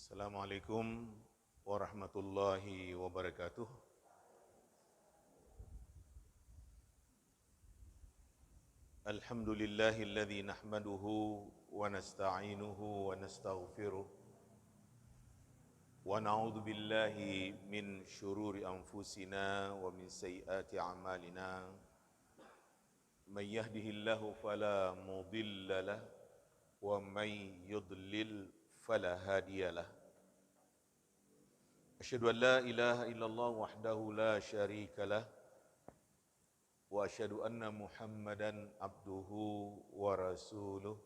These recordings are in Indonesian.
Assalamualaikum warahmatullahi wabarakatuh. Alhamdulillahilladzi nahmaduhu wa nasta'inuhu wa nastaghfiruh wa na'udzu billahi min syururi anfusina wa min sayyiati a'malina. May yahdihillahu fala mudilla lah wa may yudlil fala hadiyalah. Asyhadu an la ilaha illallah wahdahu la syarika lah wa asyhadu anna Muhammadan abduhu wa rasuluh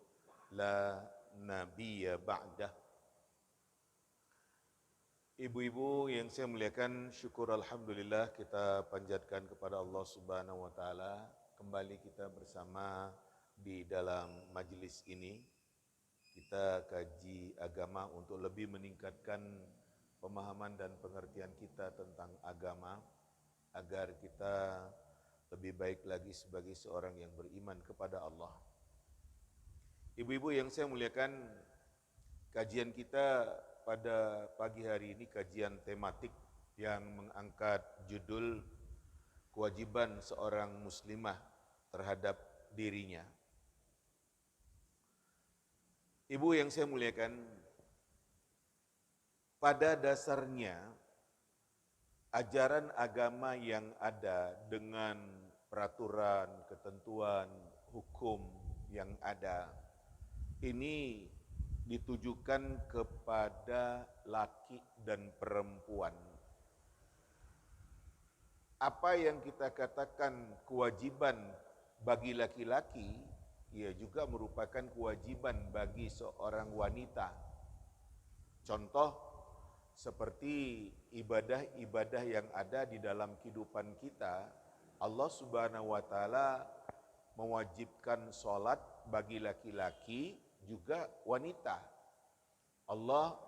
la nabiyya ba'dah. Ibu-ibu yang saya muliakan, syukur alhamdulillah kita panjatkan kepada Allah Subhanahu wa taala. Kembali kita bersama di dalam majlis ini. Kita kaji agama untuk lebih meningkatkan pemahaman dan pengertian kita tentang agama agar kita lebih baik lagi sebagai seorang yang beriman kepada Allah. Ibu-ibu yang saya muliakan, kajian kita pada pagi hari ini kajian tematik yang mengangkat judul kewajiban seorang muslimah terhadap dirinya. Ibu yang saya muliakan, pada dasarnya ajaran agama yang ada dengan peraturan, ketentuan, hukum yang ada ini ditujukan kepada laki dan perempuan. Apa yang kita katakan kewajiban bagi laki-laki, ia juga merupakan kewajiban bagi seorang wanita. Contoh seperti ibadah-ibadah yang ada di dalam kehidupan kita, Allah Subhanahu wa taala mewajibkan sholat bagi laki-laki juga wanita. Allah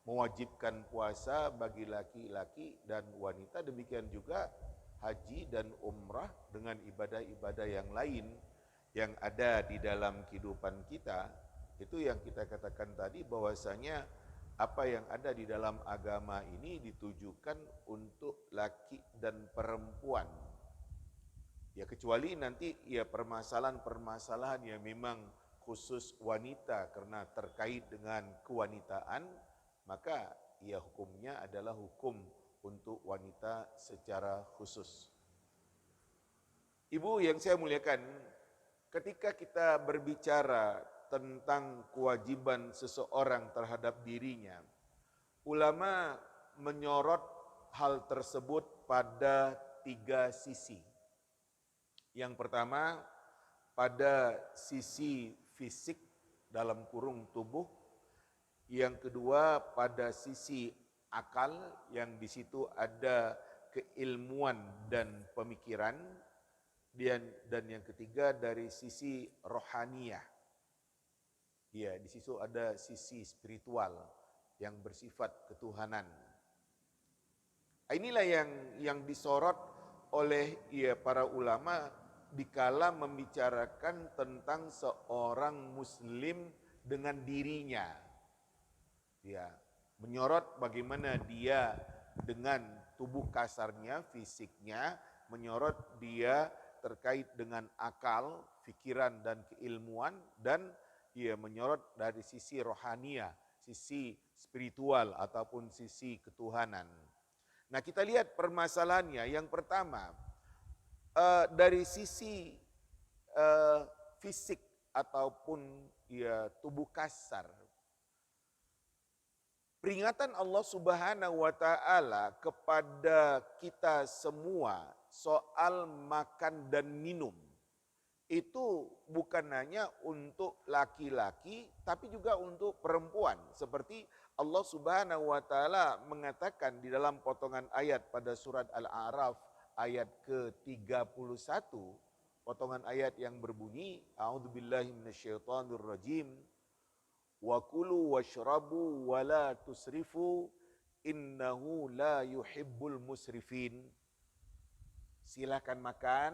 mewajibkan puasa bagi laki-laki dan wanita, demikian juga haji dan umrah dengan ibadah-ibadah yang lain yang ada di dalam kehidupan kita. Itu yang kita katakan tadi, bahwasanya apa yang ada di dalam agama ini ditujukan untuk laki dan perempuan. Ya kecuali nanti ya permasalahan-permasalahan yang memang khusus wanita karena terkait dengan kewanitaan, maka ya hukumnya adalah hukum untuk wanita secara khusus. Ibu yang saya muliakan, ketika kita berbicara tentang kewajiban seseorang terhadap dirinya, ulama menyorot hal tersebut pada 3 sisi. Yang pertama, pada sisi fisik dalam kurung tubuh. Yang kedua, pada sisi akal, yang di situ ada keilmuan dan pemikiran. Dan yang ketiga dari sisi rohaniyah. Ya, di situ ada sisi spiritual yang bersifat ketuhanan. Inilah yang disorot oleh para ulama dikala membicarakan tentang seorang muslim dengan dirinya. Ya, menyorot bagaimana dia dengan tubuh kasarnya, fisiknya, menyorot dia terkait dengan akal, pikiran dan keilmuan, dan ia menyorot dari sisi rohania, sisi spiritual ataupun sisi ketuhanan. Nah, kita lihat permasalahannya. Yang pertama, dari sisi fisik ataupun ya tubuh kasar. Peringatan Allah Subhanahu wa taala kepada kita semua soal makan dan minum itu bukan hanya untuk laki-laki tapi juga untuk perempuan. Seperti Allah Subhanahu wa taala mengatakan di dalam potongan ayat pada surat Al-A'raf ayat ke-31, potongan ayat yang berbunyi, A'udzubillahi minasyaitonirrajim, wa kulu washrabu wa la tusrifu innahu la yuhibbul musrifin. Silakan makan,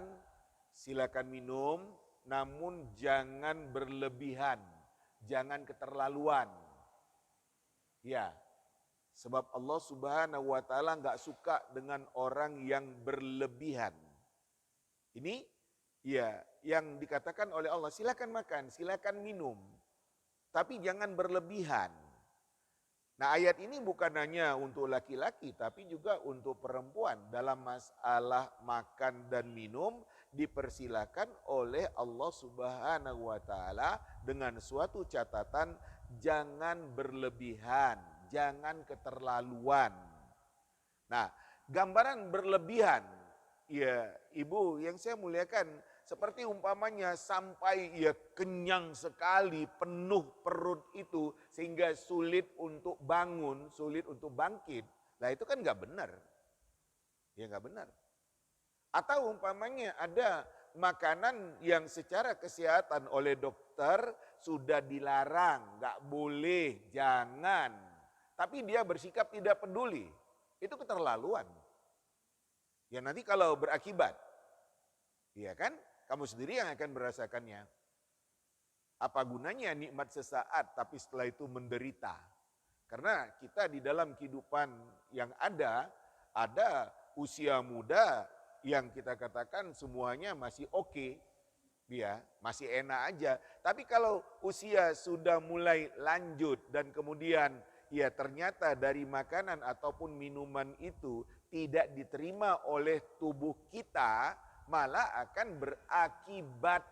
silakan minum, namun jangan berlebihan, jangan keterlaluan. Ya, sebab Allah Subhanahu wa taala enggak suka dengan orang yang berlebihan. Ini ya yang dikatakan oleh Allah, silakan makan, silakan minum, tapi jangan berlebihan. Nah, ayat ini bukan hanya untuk laki-laki tapi juga untuk perempuan. Dalam masalah makan dan minum dipersilakan oleh Allah Subhanahu wa taala dengan suatu catatan, jangan berlebihan, jangan keterlaluan. Nah, gambaran berlebihan, ya ibu yang saya muliakan, seperti umpamanya sampai ya kenyang sekali, penuh perut itu sehingga sulit untuk bangun, sulit untuk bangkit. Nah itu kan nggak benar, ya nggak benar. Atau umpamanya ada makanan yang secara kesehatan oleh dokter sudah dilarang, nggak boleh, jangan. Tapi dia bersikap tidak peduli, itu keterlaluan. Ya nanti kalau berakibat, iya kan? Kamu sendiri yang akan merasakannya. Apa gunanya nikmat sesaat tapi setelah itu menderita? Karena kita di dalam kehidupan yang ada usia muda yang kita katakan semuanya masih oke, ya, masih enak aja. Tapi kalau usia sudah mulai lanjut dan kemudian ya ternyata dari makanan ataupun minuman itu tidak diterima oleh tubuh kita, malah akan berakibat.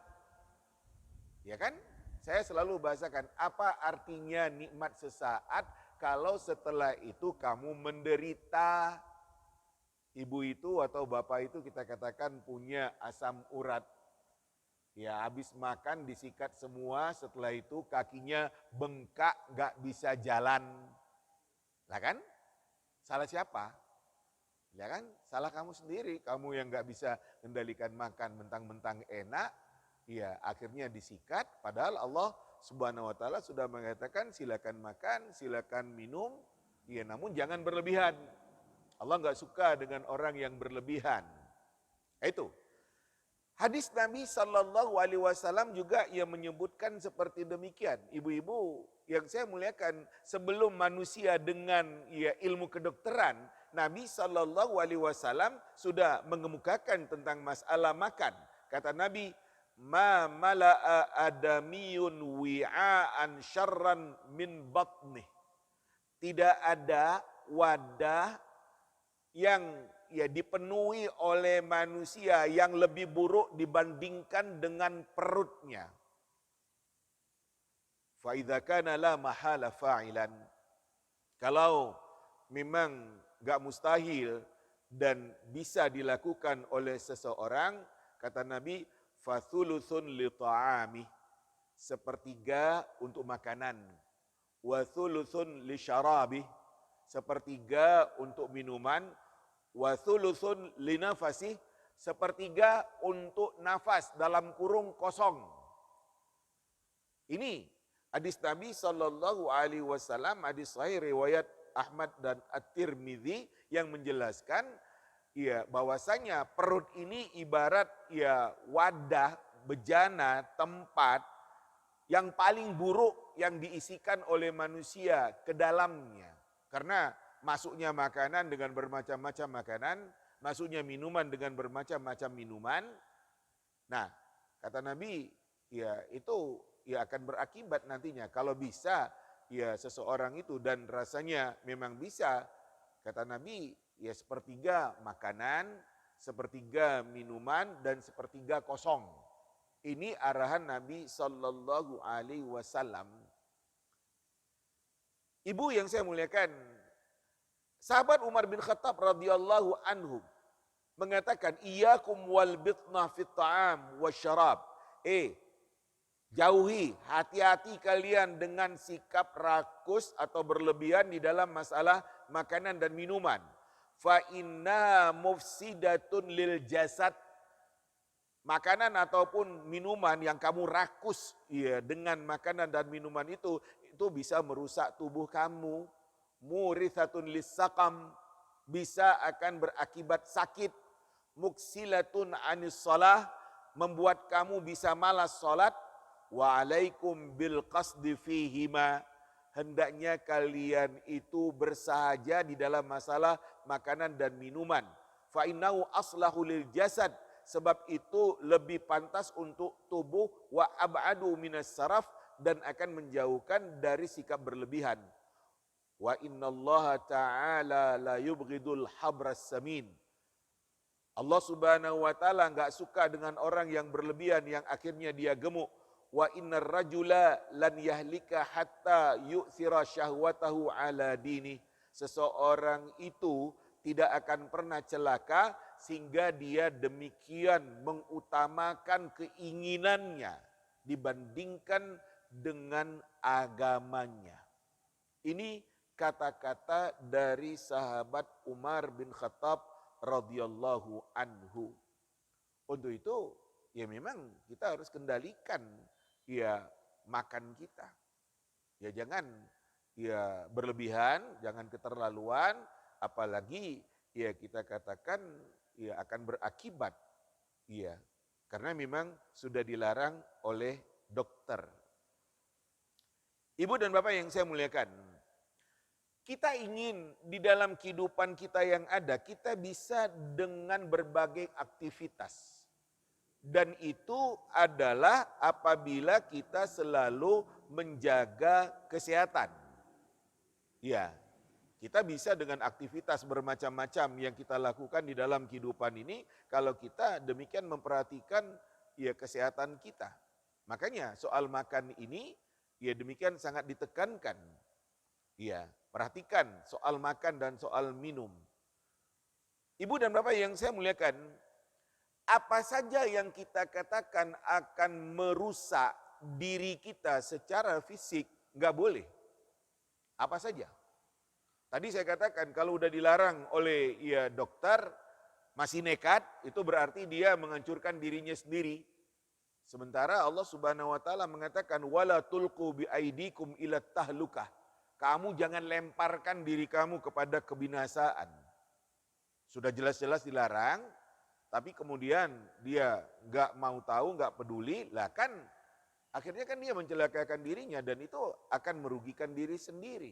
Ya kan? Saya selalu bahasakan, apa artinya nikmat sesaat kalau setelah itu kamu menderita. Ibu itu atau bapak itu kita katakan punya asam urat. Ya habis makan disikat semua, setelah itu kakinya bengkak, gak bisa jalan. Lah kan? Salah siapa? Ya kan, salah kamu sendiri, kamu yang gak bisa kendalikan makan mentang-mentang enak, ya akhirnya disikat, padahal Allah Subhanahu wa taala sudah mengatakan silakan makan, silakan minum, ya namun jangan berlebihan. Allah gak suka dengan orang yang berlebihan. Itu. Hadis Nabi Sallallahu Alaihi Wasallam juga yang menyebutkan seperti demikian. Ibu-ibu yang saya muliakan, sebelum manusia dengan ya ilmu kedokteran, Nabi Sallallahu Alaihi Wasallam sudah mengemukakan tentang masalah makan. Kata Nabi, ma mala'a adamiyun wi'aan syarran min batnih. Tidak ada wadah yang ya dipenuhi oleh manusia yang lebih buruk dibandingkan dengan perutnya. Fa idza kana la mahala fa'ilan. Kalau memang gak mustahil dan bisa dilakukan oleh seseorang, kata Nabi, fathuluthun li ta'ami, sepertiga untuk makanan, wa thuluthun li syarabi, sepertiga untuk minuman, wa thuluthun li nafasi, sepertiga untuk nafas dalam kurung kosong. Ini hadis Nabi Sallallahu Alaihi Wasallam, hadis sahih riwayat Ahmad dan At-Tirmidzi yang menjelaskan ya bahwasanya perut ini ibarat ya wadah, bejana, tempat yang paling buruk yang diisikan oleh manusia ke dalamnya. Karena masuknya makanan dengan bermacam-macam makanan, masuknya minuman dengan bermacam-macam minuman. Nah, kata Nabi, ya itu ya akan berakibat nantinya kalau bisa ya seseorang itu, dan rasanya memang bisa, kata Nabi, ya sepertiga makanan, sepertiga minuman, dan sepertiga kosong. Ini arahan Nabi Sallallahu Alaihi Wasallam. Ibu yang saya muliakan, sahabat Umar bin Khattab radhiyallahu anhu mengatakan, iyyakum wal bitna fit ta'am wasyarab. Jauhi, hati-hati kalian dengan sikap rakus atau berlebihan di dalam masalah makanan dan minuman. Fa inna mufsidatun lil jasad. Makanan ataupun minuman yang kamu rakus ya dengan makanan dan minuman itu bisa merusak tubuh kamu. Murithatun lis-saqam, bisa akan berakibat sakit. Muksilatun anis shalah, membuat kamu bisa malas salat. Wa alaikum bil qasdi fihima, hendaknya kalian itu bersahaja di dalam masalah makanan dan minuman. Fa innahu aslahu lil jasad, sebab itu lebih pantas untuk tubuh, wa ab'adu minas saraf, dan akan menjauhkan dari sikap berlebihan. Wa innallaha ta'ala la yubghidul habras samin. Allah Subhanahu wa taala enggak suka dengan orang yang berlebihan yang akhirnya dia gemuk. Wa innar rajula lan yahlika hatta yu'thira syahwatahu ala dini. Seseorang itu tidak akan pernah celaka sehingga dia demikian mengutamakan keinginannya dibandingkan dengan agamanya. Ini kata-kata dari sahabat Umar bin Khattab radhiyallahu anhu. Untuk itu ya memang kita harus kendalikan ya makan kita. Ya jangan ya berlebihan, jangan keterlaluan, apalagi ya kita katakan ya akan berakibat. Ya, karena memang sudah dilarang oleh dokter. Ibu dan Bapak yang saya muliakan, kita ingin di dalam kehidupan kita yang ada, kita bisa dengan berbagai aktivitas. Dan itu adalah apabila kita selalu menjaga kesehatan. Ya, kita bisa dengan aktivitas bermacam-macam yang kita lakukan di dalam kehidupan ini, kalau kita demikian memperhatikan ya kesehatan kita. Makanya soal makan ini ya demikian sangat ditekankan. Ya, perhatikan soal makan dan soal minum. Ibu dan Bapak yang saya muliakan, apa saja yang kita katakan akan merusak diri kita secara fisik, nggak boleh. Apa saja. Tadi saya katakan kalau udah dilarang oleh ya dokter, masih nekat, itu berarti dia menghancurkan dirinya sendiri. Sementara Allah Subhanahu wa taala mengatakan wala tulqu biaidikum ila tahlukah. Kamu jangan lemparkan diri kamu kepada kebinasaan. Sudah jelas-jelas dilarang, tapi kemudian dia nggak mau tahu, nggak peduli, lah kan akhirnya kan dia mencelakakan dirinya dan itu akan merugikan diri sendiri.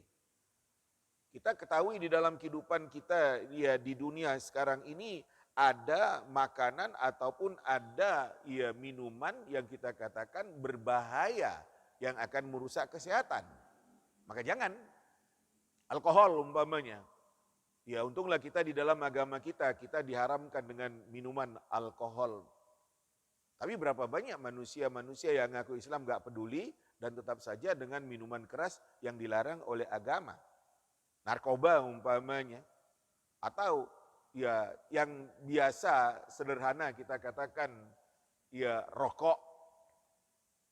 Kita ketahui di dalam kehidupan kita ya di dunia sekarang ini ada makanan ataupun ada ya minuman yang kita katakan berbahaya yang akan merusak kesehatan. Maka jangan, alkohol umpamanya. Ya untunglah kita di dalam agama kita diharamkan dengan minuman alkohol. Tapi berapa banyak manusia-manusia yang ngaku Islam gak peduli dan tetap saja dengan minuman keras yang dilarang oleh agama. Narkoba umpamanya. Atau ya yang biasa sederhana kita katakan ya rokok.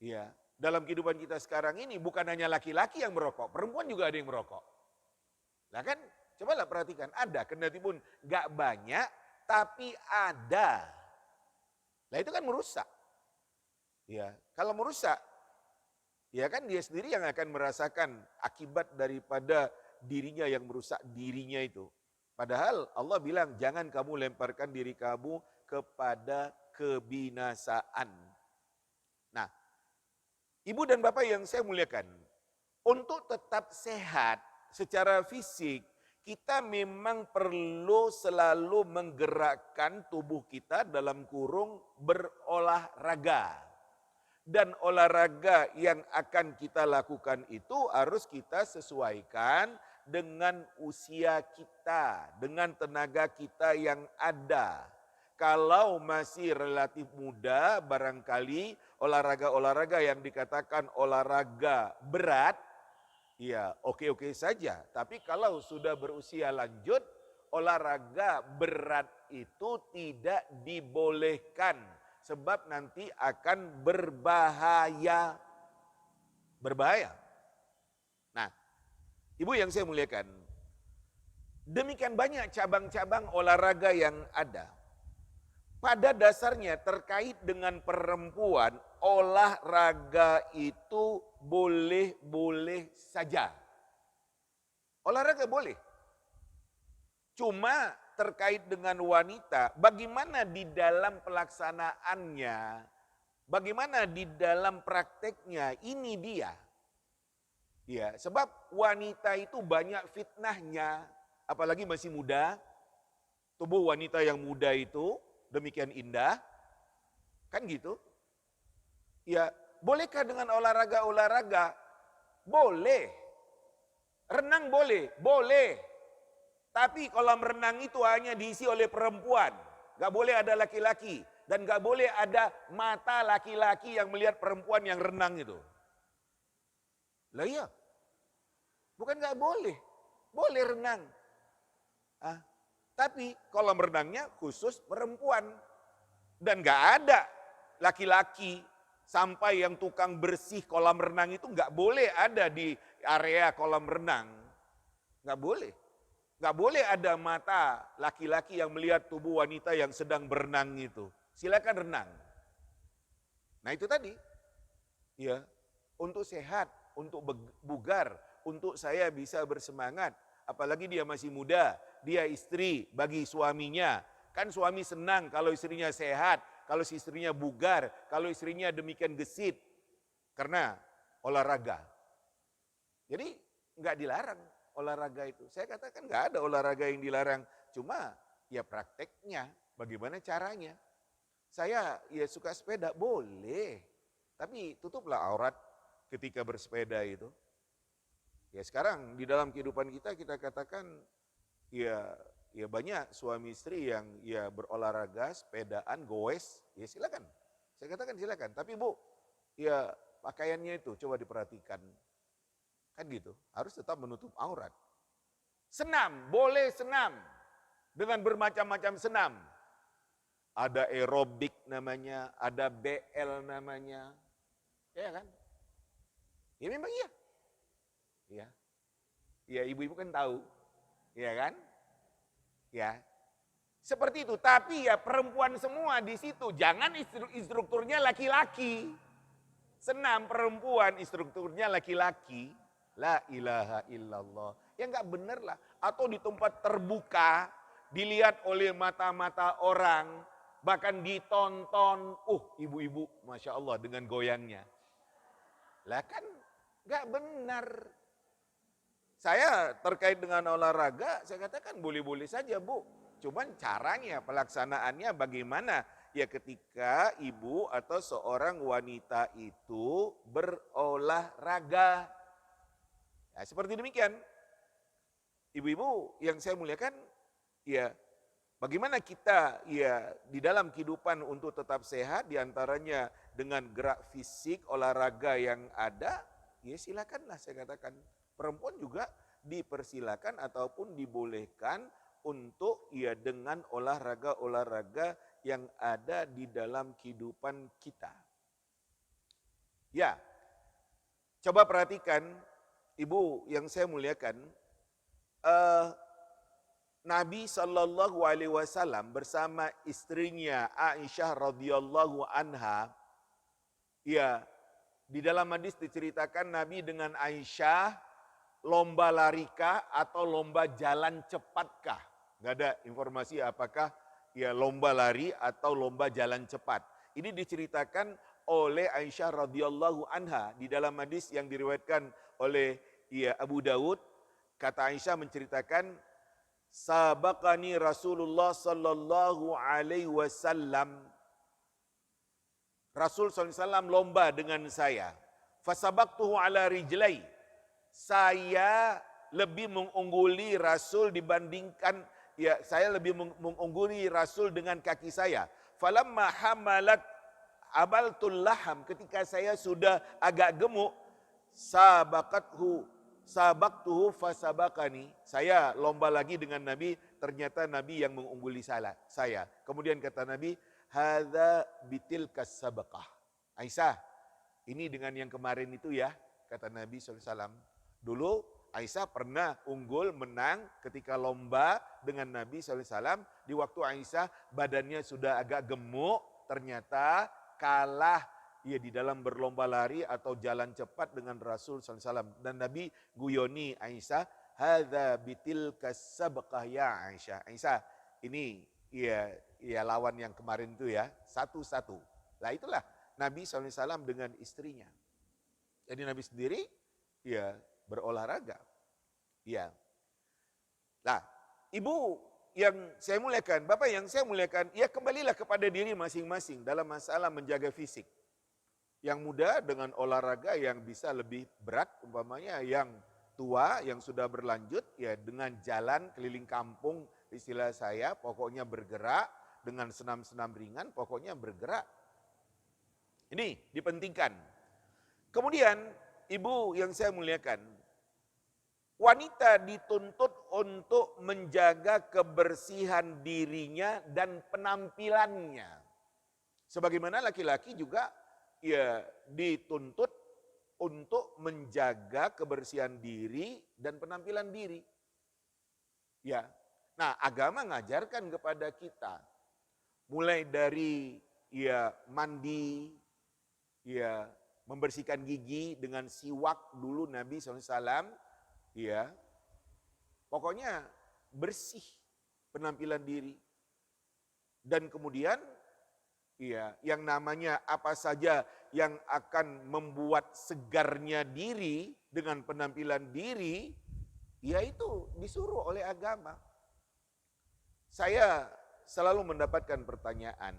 Ya. Dalam kehidupan kita sekarang ini bukan hanya laki-laki yang merokok, perempuan juga ada yang merokok. Nah kan, cobalah perhatikan, ada, kendati pun gak banyak, tapi ada. Nah itu kan merusak. Ya, kalau merusak, ya kan dia sendiri yang akan merasakan akibat daripada dirinya yang merusak dirinya itu. Padahal Allah bilang, jangan kamu lemparkan diri kamu kepada kebinasaan. Nah, Ibu dan Bapak yang saya muliakan, untuk tetap sehat secara fisik, kita memang perlu selalu menggerakkan tubuh kita dalam kurung berolahraga. Dan olahraga yang akan kita lakukan itu harus kita sesuaikan dengan usia kita, dengan tenaga kita yang ada. Kalau masih relatif muda, barangkali olahraga-olahraga yang dikatakan olahraga berat, ya oke-oke saja. Tapi kalau sudah berusia lanjut, olahraga berat itu tidak dibolehkan. Sebab nanti akan berbahaya. Berbahaya. Nah, Ibu yang saya muliakan, demikian banyak cabang-cabang olahraga yang ada. Pada dasarnya terkait dengan perempuan, olahraga itu boleh-boleh saja. Olahraga boleh. Cuma terkait dengan wanita, bagaimana di dalam pelaksanaannya, bagaimana di dalam prakteknya, ini dia. Ya, sebab wanita itu banyak fitnahnya, apalagi masih muda. Tubuh wanita yang muda itu demikian indah, kan gitu. Ya, bolehkah dengan olahraga-olahraga? Boleh. Renang boleh, boleh. Tapi kolam renang itu hanya diisi oleh perempuan. Gak boleh ada laki-laki. Dan gak boleh ada mata laki-laki yang melihat perempuan yang renang itu. Lah iya, bukan gak boleh. Boleh renang. Tapi kolam renangnya khusus perempuan. Dan gak ada laki-laki sampai yang tukang bersih kolam renang itu gak boleh ada di area kolam renang. Gak boleh. Gak boleh ada mata laki-laki yang melihat tubuh wanita yang sedang berenang itu. Silakan renang. Nah itu tadi. Ya, untuk sehat, untuk bugar, untuk saya bisa bersemangat. Apalagi dia masih muda, dia istri bagi suaminya. Kan suami senang kalau istrinya sehat, kalau istrinya bugar, kalau istrinya demikian gesit. Karena olahraga. Jadi nggak dilarang olahraga itu. Saya katakan nggak ada olahraga yang dilarang. Cuma ya prakteknya, bagaimana caranya. Saya ya suka sepeda, boleh. Tapi tutuplah aurat ketika bersepeda itu. Ya sekarang di dalam kehidupan kita katakan ya banyak suami istri yang ya berolahraga, sepedaan, goes, ya silakan. Saya katakan silakan. Tapi Bu, ya pakaiannya itu coba diperhatikan. Kan gitu, harus tetap menutup aurat. Senam, boleh senam. Dengan bermacam-macam senam. Ada aerobik namanya, ada BL namanya. Ya kan? Ya memang iya. Ya. Ya ibu-ibu kan tahu. Ya kan? Ya. Seperti itu, tapi ya perempuan semua di situ. Jangan instrukturnya laki-laki. Senam perempuan, instrukturnya laki-laki. La ilaha illallah. Ya enggak benar lah. Atau di tempat terbuka, dilihat oleh mata-mata orang, bahkan ditonton. Ibu-ibu, Masya Allah dengan goyangnya. Lah kan enggak benar. Saya terkait dengan olahraga, saya katakan boleh-boleh saja Bu. Cuman caranya, pelaksanaannya bagaimana? Ya ketika ibu atau seorang wanita itu berolahraga. Ya, seperti demikian. Ibu-ibu yang saya muliakan, ya bagaimana kita ya di dalam kehidupan untuk tetap sehat, diantaranya dengan gerak fisik, olahraga yang ada, ya silakanlah saya katakan. Perempuan juga dipersilakan ataupun dibolehkan untuk ya dengan olahraga-olahraga yang ada di dalam kehidupan kita. Ya, coba perhatikan ibu yang saya muliakan, Nabi SAW bersama istrinya Aisyah radhiyallahu anha, ya di dalam hadis diceritakan Nabi dengan Aisyah lomba larikah atau lomba jalan cepatkah? Gak ada informasi apakah ya lomba lari atau lomba jalan cepat. Ini diceritakan oleh Aisyah radhiyallahu anha di dalam hadis yang diriwayatkan oleh ya Abu Dawud. Kata Aisyah menceritakan, sabaqani Rasulullah sallallahu alaihi wasallam. Rasul SAW lomba dengan saya. Fasabaqtuhu ala rijlai. Saya lebih mengungguli Rasul dibandingkan, ya saya lebih mengungguli Rasul dengan kaki saya. Falamma hamalat abaltul laham, ketika saya sudah agak gemuk, sabaqtuhu fasabaqani. Saya lomba lagi dengan Nabi, ternyata Nabi yang mengungguli saya. Kemudian kata Nabi, hadza bitilkas sabaqah. Aisyah, ini dengan yang kemarin itu ya, kata Nabi SAW. Dulu Aisyah pernah unggul, menang ketika lomba dengan Nabi SAW. Di waktu Aisyah badannya sudah agak gemuk, ternyata kalah ya di dalam berlomba lari atau jalan cepat dengan Rasul SAW. Dan Nabi guyoni Aisyah, hadza bitilkas sabaqah ya Aisyah. Aisyah, ini ya lawan yang kemarin itu ya, satu-satu. Nah itulah Nabi SAW dengan istrinya. Jadi Nabi sendiri ya berolahraga. Ya. Nah, Ibu yang saya muliakan, Bapak yang saya muliakan, ya kembalilah kepada diri masing-masing dalam masalah menjaga fisik. Yang muda dengan olahraga yang bisa lebih berat, umpamanya yang tua, yang sudah berlanjut, ya dengan jalan keliling kampung, istilah saya, pokoknya bergerak, dengan senam-senam ringan, pokoknya bergerak. Ini dipentingkan. Kemudian, Ibu yang saya muliakan, wanita dituntut untuk menjaga kebersihan dirinya dan penampilannya. Sebagaimana laki-laki juga ya dituntut untuk menjaga kebersihan diri dan penampilan diri. Ya. Nah, agama ngajarkan kepada kita mulai dari ya mandi, ya membersihkan gigi dengan siwak dulu Nabi SAW, ya. Pokoknya bersih penampilan diri. Dan kemudian ya, yang namanya apa saja yang akan membuat segarnya diri dengan penampilan diri, yaitu disuruh oleh agama. Saya selalu mendapatkan pertanyaan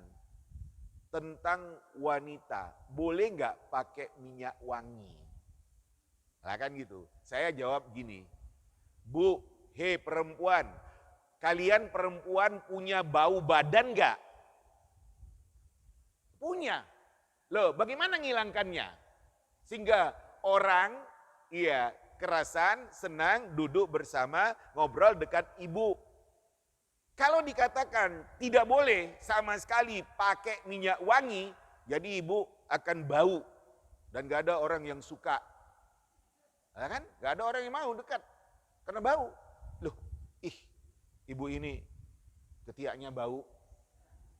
tentang wanita, boleh nggak pakai minyak wangi? Nah kan gitu, saya jawab gini, Bu, hei perempuan, kalian perempuan punya bau badan nggak? Punya. Loh, bagaimana ngilangkannya? Sehingga orang iya kerasan, senang duduk bersama, ngobrol dekat ibu. Kalau dikatakan tidak boleh sama sekali pakai minyak wangi, jadi ibu akan bau dan gak ada orang yang suka. Nah kan? Gak ada orang yang mau dekat karena bau. Loh, ibu ini ketiaknya bau.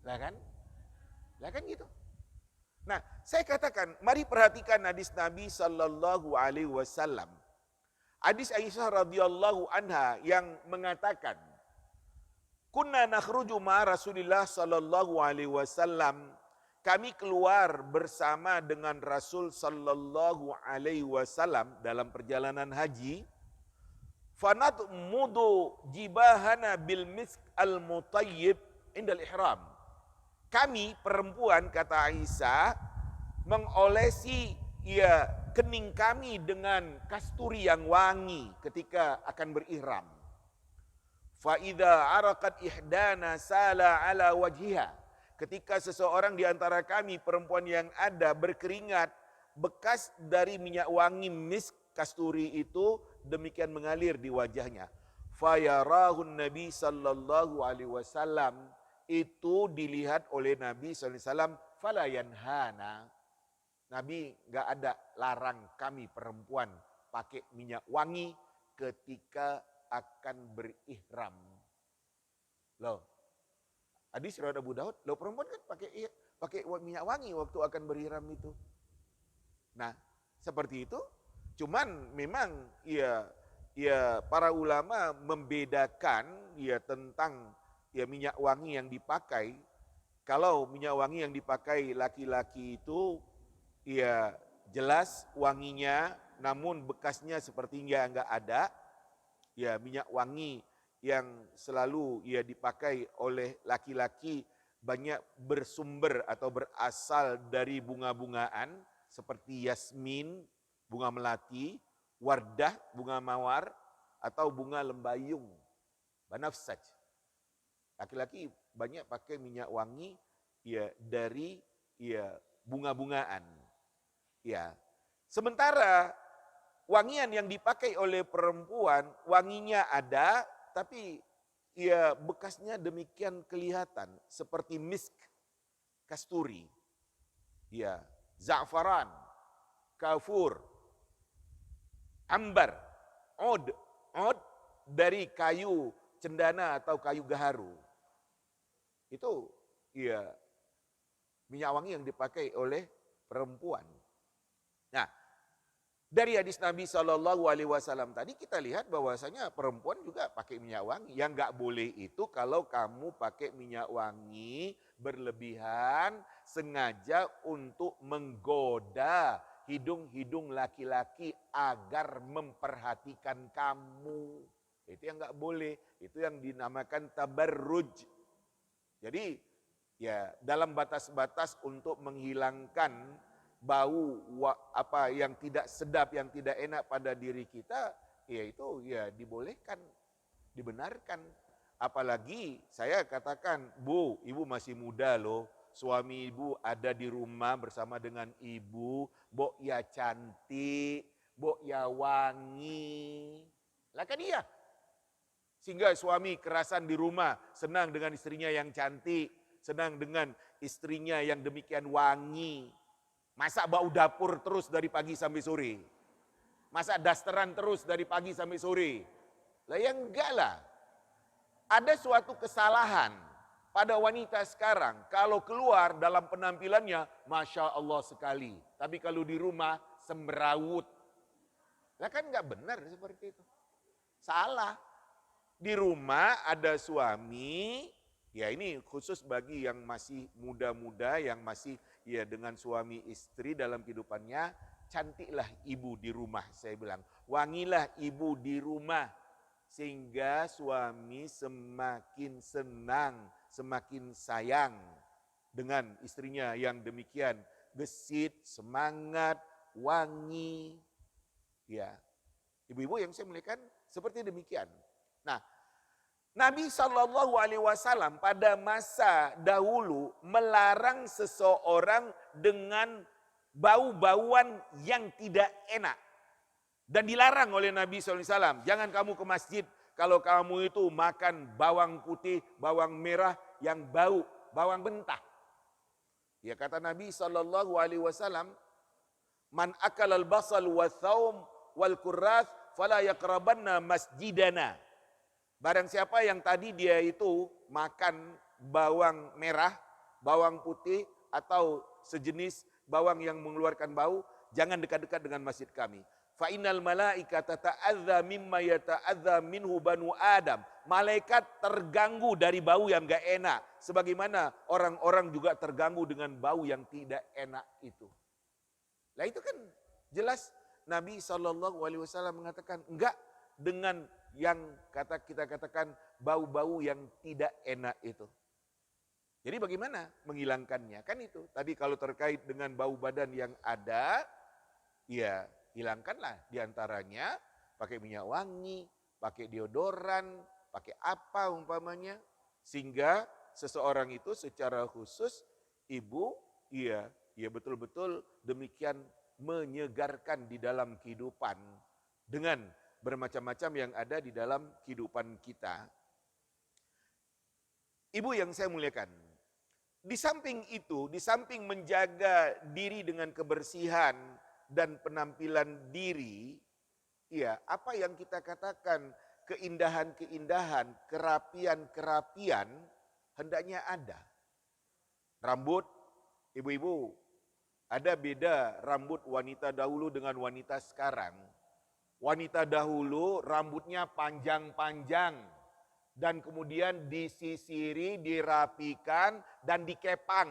Lah kan? Lah kan gitu. Nah, saya katakan, mari perhatikan hadis Nabi sallallahu alaihi wasallam. Hadis Aisyah radhiyallahu anha yang mengatakan, "Kunna nakhruju ma Rasulillah sallallahu alaihi wasallam." Kami keluar bersama dengan Rasul sallallahu alaihi wasallam dalam perjalanan haji. Fanadmudu jibahana bil misk al-mutayyib indal ihram. Kami perempuan, kata Aisyah, mengolesi ya kening kami dengan kasturi yang wangi ketika akan berihram. Fa idza araqat ihdana sala ala wajhiha. Ketika seseorang di antara kami perempuan yang ada berkeringat, bekas dari minyak wangi misk kasturi itu demikian mengalir di wajahnya. Fa yarahun Nabi sallallahu alaihi wasallam, itu dilihat oleh Nabi SAW, fala yanhana. Nabi gak ada larang kami perempuan pakai minyak wangi ketika akan berihram. Loh, hadis riwayat Abu Daud, loh perempuan kan pakai minyak wangi waktu akan berihram itu. Nah, seperti itu. Cuman memang ya para ulama membedakan ya tentang ya minyak wangi yang dipakai. Kalau minyak wangi yang dipakai laki-laki itu ya jelas wanginya, namun bekasnya sepertinya enggak ada. Ya minyak wangi yang selalu ya dipakai oleh laki-laki banyak bersumber atau berasal dari bunga-bungaan seperti yasmin, bunga melati, wardah, bunga mawar, atau bunga lembayung, banafsaj. Laki-laki banyak pakai minyak wangi ya dari ya bunga-bungaan. Ya. Sementara wangian yang dipakai oleh perempuan, wanginya ada tapi ya bekasnya demikian kelihatan seperti misk, kasturi. Ya, za'faran, kafur, ambar, od dari kayu cendana atau kayu gaharu. Itu ya minyak wangi yang dipakai oleh perempuan. Nah, dari hadis Nabi SAW tadi kita lihat bahwasanya perempuan juga pakai minyak wangi. Yang nggak boleh itu kalau kamu pakai minyak wangi berlebihan sengaja untuk menggoda hidung-hidung laki-laki agar memperhatikan kamu. Itu yang nggak boleh, itu yang dinamakan tabarruj. Jadi ya dalam batas-batas untuk menghilangkan bau apa yang tidak sedap, yang tidak enak pada diri kita, ya itu ya dibolehkan, dibenarkan. Apalagi saya katakan, Bu, ibu masih muda loh, suami ibu ada di rumah bersama dengan ibu, Bok ya cantik, Bok ya wangi. Lah kan iya. Sehingga suami kerasan di rumah, senang dengan istrinya yang cantik, senang dengan istrinya yang demikian wangi. Masa bau dapur terus dari pagi sampai sore? Masa dasteran terus dari pagi sampai sore? Lah ya enggak lah. Ada suatu kesalahan pada wanita sekarang. Kalau keluar dalam penampilannya, Masya Allah sekali. Tapi kalau di rumah, semrawut. Lah kan enggak benar seperti itu. Salah. Di rumah ada suami, ya ini khusus bagi yang masih muda-muda, yang masih ya dengan suami istri dalam kehidupannya, cantiklah ibu di rumah, saya bilang. Wangilah ibu di rumah, sehingga suami semakin senang, semakin sayang dengan istrinya yang demikian gesit, semangat, wangi. Ya, ibu-ibu yang saya muliakan seperti demikian. Nah, Nabi SAW pada masa dahulu melarang seseorang dengan bau-bauan yang tidak enak. Dan dilarang oleh Nabi SAW, jangan kamu ke masjid kalau kamu itu makan bawang putih, bawang merah yang bau, bawang mentah. Ya kata Nabi SAW, man akal al-basal wa thawm wal kurrath fala yaqrabanna masjidana. Barang siapa yang tadi dia itu makan bawang merah, bawang putih atau sejenis bawang yang mengeluarkan bau, jangan dekat-dekat dengan masjid kami. Fa innal malaikata ta'adza mimma yata'adza minhu banu Adam. Malaikat terganggu dari bau yang enggak enak, sebagaimana orang-orang juga terganggu dengan bau yang tidak enak itu. Lah itu kan jelas Nabi SAW mengatakan enggak dengan yang kita katakan bau-bau yang tidak enak itu. Jadi bagaimana menghilangkannya? Kan itu. Tadi kalau terkait dengan bau badan yang ada, ya hilangkanlah diantaranya pakai minyak wangi, pakai deodoran, pakai apa umpamanya. Sehingga seseorang itu secara khusus ibu, ya betul-betul demikian menyegarkan di dalam kehidupan dengan bermacam-macam yang ada di dalam kehidupan kita. Ibu yang saya muliakan, di samping itu, di samping menjaga diri dengan kebersihan dan penampilan diri, ya apa yang kita katakan keindahan-keindahan, kerapian-kerapian hendaknya ada. Rambut, ibu-ibu, ada beda rambut wanita dahulu dengan wanita sekarang. Wanita dahulu rambutnya panjang-panjang dan kemudian disisiri, dirapikan dan dikepang.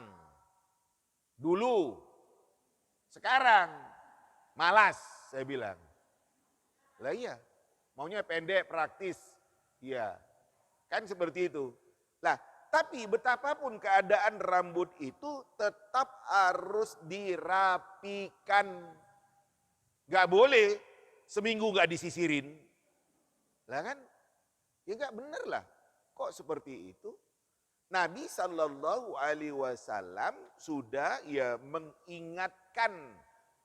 Dulu, sekarang malas saya bilang. Lah iya, maunya pendek, praktis. Iya, kan seperti itu. Lah, tapi betapapun keadaan rambut itu tetap harus dirapikan. Gak boleh seminggu gak disisirin. Lah kan? Ya gak bener lah. Kok seperti itu? Nabi SAW sudah ya mengingatkan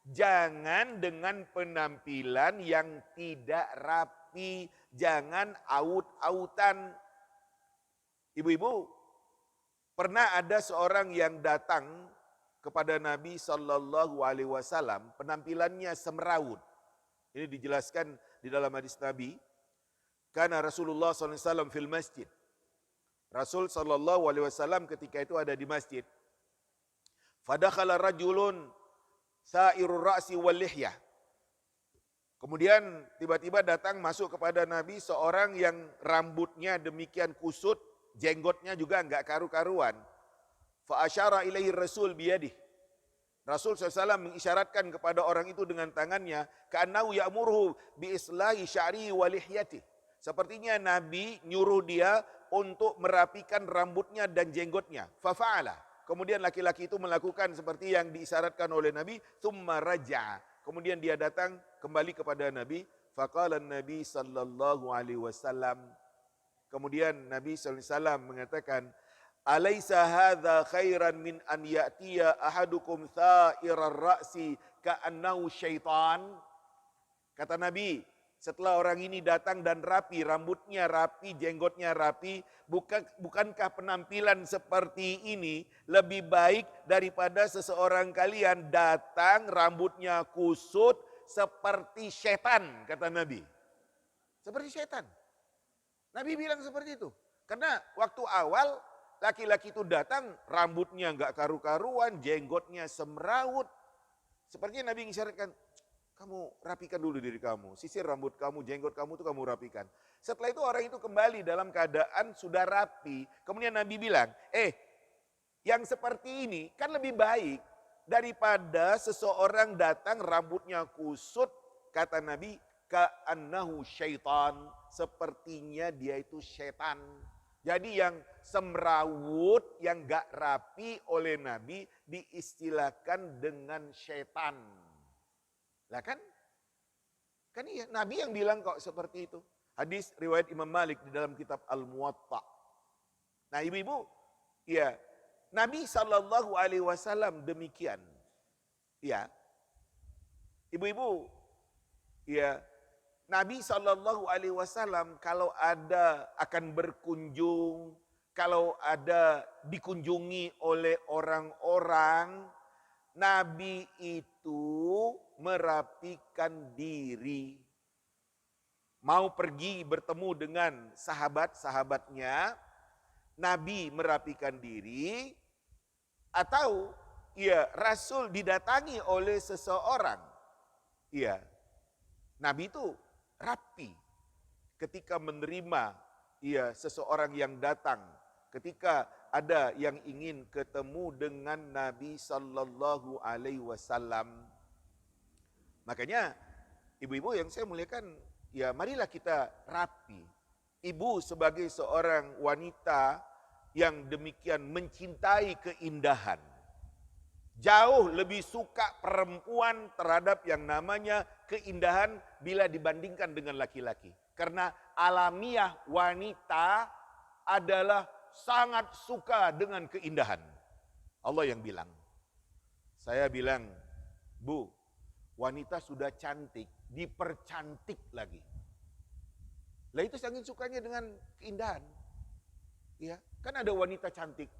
jangan dengan penampilan yang tidak rapi, jangan aut-autan. Ibu-ibu, pernah ada seorang yang datang kepada Nabi SAW, penampilannya semrawut. Ini dijelaskan di dalam hadis Nabi. Karena Rasulullah SAW fil masjid. Rasul SAW ketika itu ada di masjid. Fadakhala rajulun sa'irur ra'si wal lihyah. Kemudian tiba-tiba datang masuk kepada Nabi seorang yang rambutnya demikian kusut, jenggotnya juga enggak karu-karuan. Fa asyara ilaihi Rasul biyadih. Rasul SAW mengisyaratkan kepada orang itu dengan tangannya, ka'annahu ya'muruhu bi islahi sya'ri wa lihyati. Sepertinya Nabi nyuruh dia untuk merapikan rambutnya dan jenggotnya. Fafa'ala. Kemudian laki-laki itu melakukan seperti yang diisyaratkan oleh Nabi, thumma raja'a. Kemudian dia datang kembali kepada Nabi, faqala Nabi sallallahu alaihi wasallam. Kemudian Nabi sallallahu alaihi wasallam mengatakan, "Alaysa hadza khairan min an ya'tiya ahadukum tha'irar ra'si ka'annahu syaitan?" Kata Nabi, setelah orang ini datang dan rapi, rambutnya rapi, jenggotnya rapi, bukankah penampilan seperti ini lebih baik daripada seseorang kalian datang rambutnya kusut seperti setan, kata Nabi. Seperti setan. Nabi bilang seperti itu. Karena waktu awal laki-laki itu datang, rambutnya enggak karu-karuan, jenggotnya semrawut. Sepertinya Nabi mengisyaratkan, kamu rapikan dulu diri kamu, sisir rambut kamu, jenggot kamu itu kamu rapikan. Setelah itu orang itu kembali dalam keadaan sudah rapi. Kemudian Nabi bilang, yang seperti ini kan lebih baik daripada seseorang datang rambutnya kusut, kata Nabi, ka'annahu syaitan, sepertinya dia itu setan. Jadi yang semrawut, yang gak rapi oleh Nabi diistilahkan dengan setan. Lah kan iya, Nabi yang bilang kok seperti itu. Hadis riwayat Imam Malik di dalam kitab Al-Muwatta. Nah ibu-ibu, ya Nabi SAW demikian. Ya, ibu-ibu, ya Nabi SAW kalau ada akan berkunjung, kalau ada dikunjungi oleh orang-orang, Nabi itu merapikan diri. Mau pergi bertemu dengan sahabat-sahabatnya, Nabi merapikan diri, atau ya Rasul didatangi oleh seseorang. Ya, Nabi itu rapi ketika menerima seseorang yang datang, ketika ada yang ingin ketemu dengan Nabi sallallahu alaihi wasallam. Makanya ibu-ibu yang saya muliakan, ya marilah kita rapi. Ibu sebagai seorang wanita yang demikian mencintai keindahan, jauh lebih suka perempuan terhadap yang namanya keindahan bila dibandingkan dengan laki-laki. Karena alamiah wanita adalah sangat suka dengan keindahan. Allah yang bilang. Saya bilang, Bu, wanita sudah cantik, dipercantik lagi. Lah itu saking sukanya dengan keindahan. Ya, kan ada wanita cantik.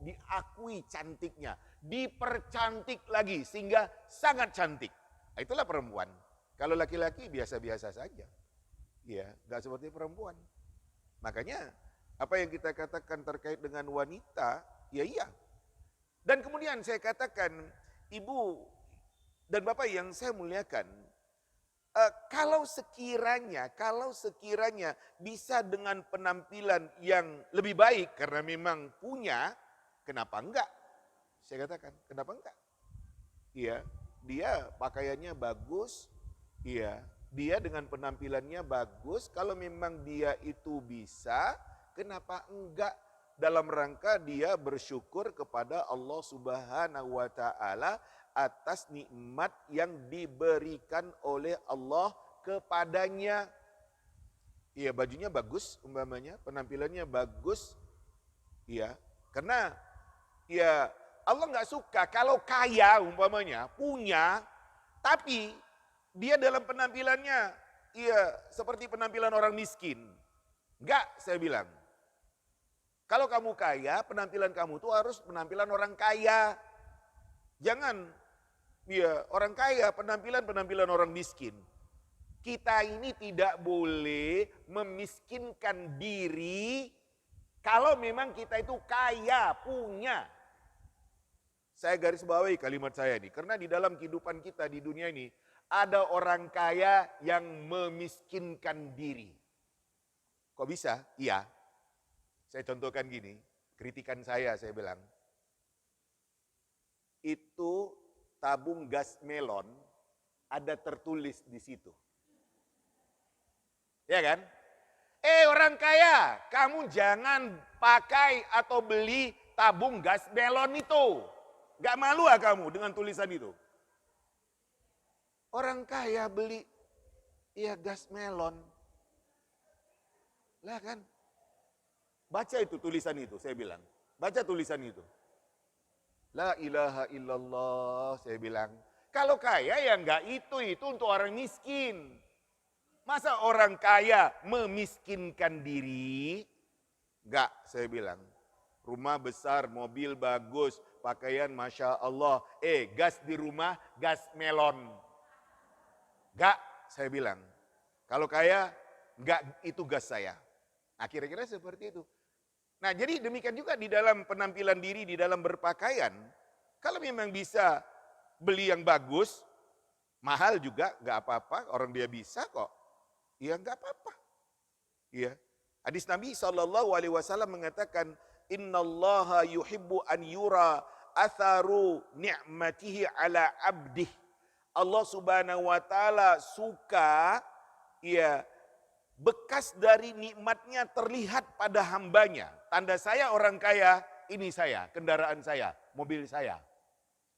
Diakui cantiknya, dipercantik lagi sehingga sangat cantik. Nah, itulah perempuan. Kalau laki-laki biasa-biasa saja. Ya, enggak seperti perempuan. Makanya apa yang kita katakan terkait dengan wanita, ya iya. Dan kemudian saya katakan, Ibu dan Bapak yang saya muliakan, kalau sekiranya bisa dengan penampilan yang lebih baik karena memang punya, kenapa enggak? Saya katakan, kenapa enggak? Iya, dia pakaiannya bagus, iya, dia dengan penampilannya bagus, kalau memang dia itu bisa, kenapa enggak? Dalam rangka dia bersyukur kepada Allah Subhanahu wa taala atas nikmat yang diberikan oleh Allah kepadanya. Iya, bajunya bagus umpamanya, penampilannya bagus. Iya, karena ya Allah nggak suka kalau kaya umpamanya, punya, tapi dia dalam penampilannya iya seperti penampilan orang miskin. Enggak, saya bilang. Kalau kamu kaya, penampilan kamu tuh harus penampilan orang kaya. Jangan orang kaya penampilan orang miskin. Kita ini tidak boleh memiskinkan diri kalau memang kita itu kaya, punya. Saya garis bawahi kalimat saya ini, karena di dalam kehidupan kita di dunia ini ada orang kaya yang memiskinkan diri. Kok bisa? Iya. Saya contohkan gini, kritikan saya bilang. itu tabung gas melon ada tertulis di situ. Ya kan? Orang kaya, kamu jangan pakai atau beli tabung gas melon itu. Gak malu kamu dengan tulisan itu? Orang kaya beli gas melon. Lah kan? Baca itu tulisan itu, saya bilang. Baca tulisan itu. La ilaha illallah, saya bilang. Kalau kaya ya enggak itu untuk orang miskin. Masa orang kaya memiskinkan diri? Enggak, saya bilang. Rumah besar, mobil bagus, pakaian Masya Allah. Gas di rumah, gas melon. Enggak, saya bilang. Kalau kaya, enggak itu gas saya. Nah, kira-kira seperti itu. Nah, jadi demikian juga di dalam penampilan diri, di dalam berpakaian. Kalau memang bisa beli yang bagus, mahal juga, enggak apa-apa. Orang dia bisa kok. Ya enggak apa-apa. Ya. Hadis Nabi SAW mengatakan, Innallaha yuhibbu an yura atharu ni'matihi ala abdih. Allah Subhanahu wa taala suka bekas dari nikmatnya terlihat pada hambanya. Tanda saya orang kaya, ini saya, kendaraan saya, mobil saya.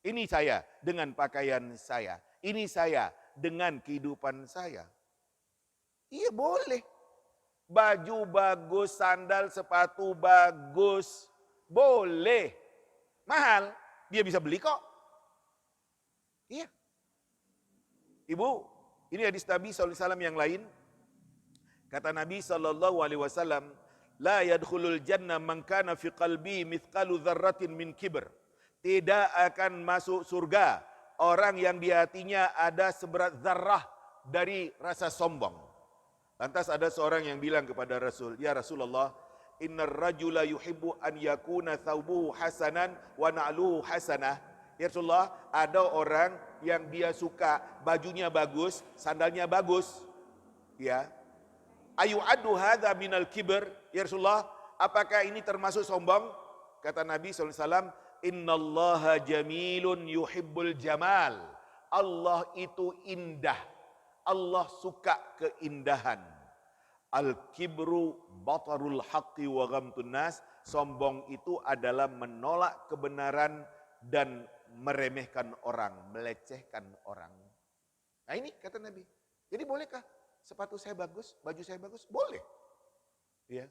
Ini saya dengan pakaian saya. Ini saya dengan kehidupan saya. Iya boleh. Baju bagus, sandal, sepatu bagus. Boleh. Mahal, dia bisa beli kok. Iya. Ibu, ini hadis Nabi SAW yang lain. Kata Nabi SAW, La yadkhulul jannah man kana fi qalbi mithqalu dzarratin min kibr. Tidak akan masuk surga orang yang di hatinya ada seberat zarrah dari rasa sombong. Lantas ada seorang yang bilang kepada Rasul, Ya Rasulullah, innar rajula yuhibbu an yakuna thawbuhu hasanan wa na'luhu hasanah. Ya Rasulullah, ada orang yang dia suka bajunya bagus, sandalnya bagus. Ya. Ayu adu hadza minal kibr, ya Rasulullah, apakah ini termasuk sombong? Kata Nabi SAW, Innallaha jamilun yuhibbul jamal. Allah itu indah. Allah suka keindahan. Al-kibru batarul haqqi wa ghamtun nas. Sombong itu adalah menolak kebenaran dan meremehkan orang, melecehkan orang. Nah ini kata Nabi. Jadi bolehkah sepatu saya bagus, baju saya bagus? Boleh. Ya.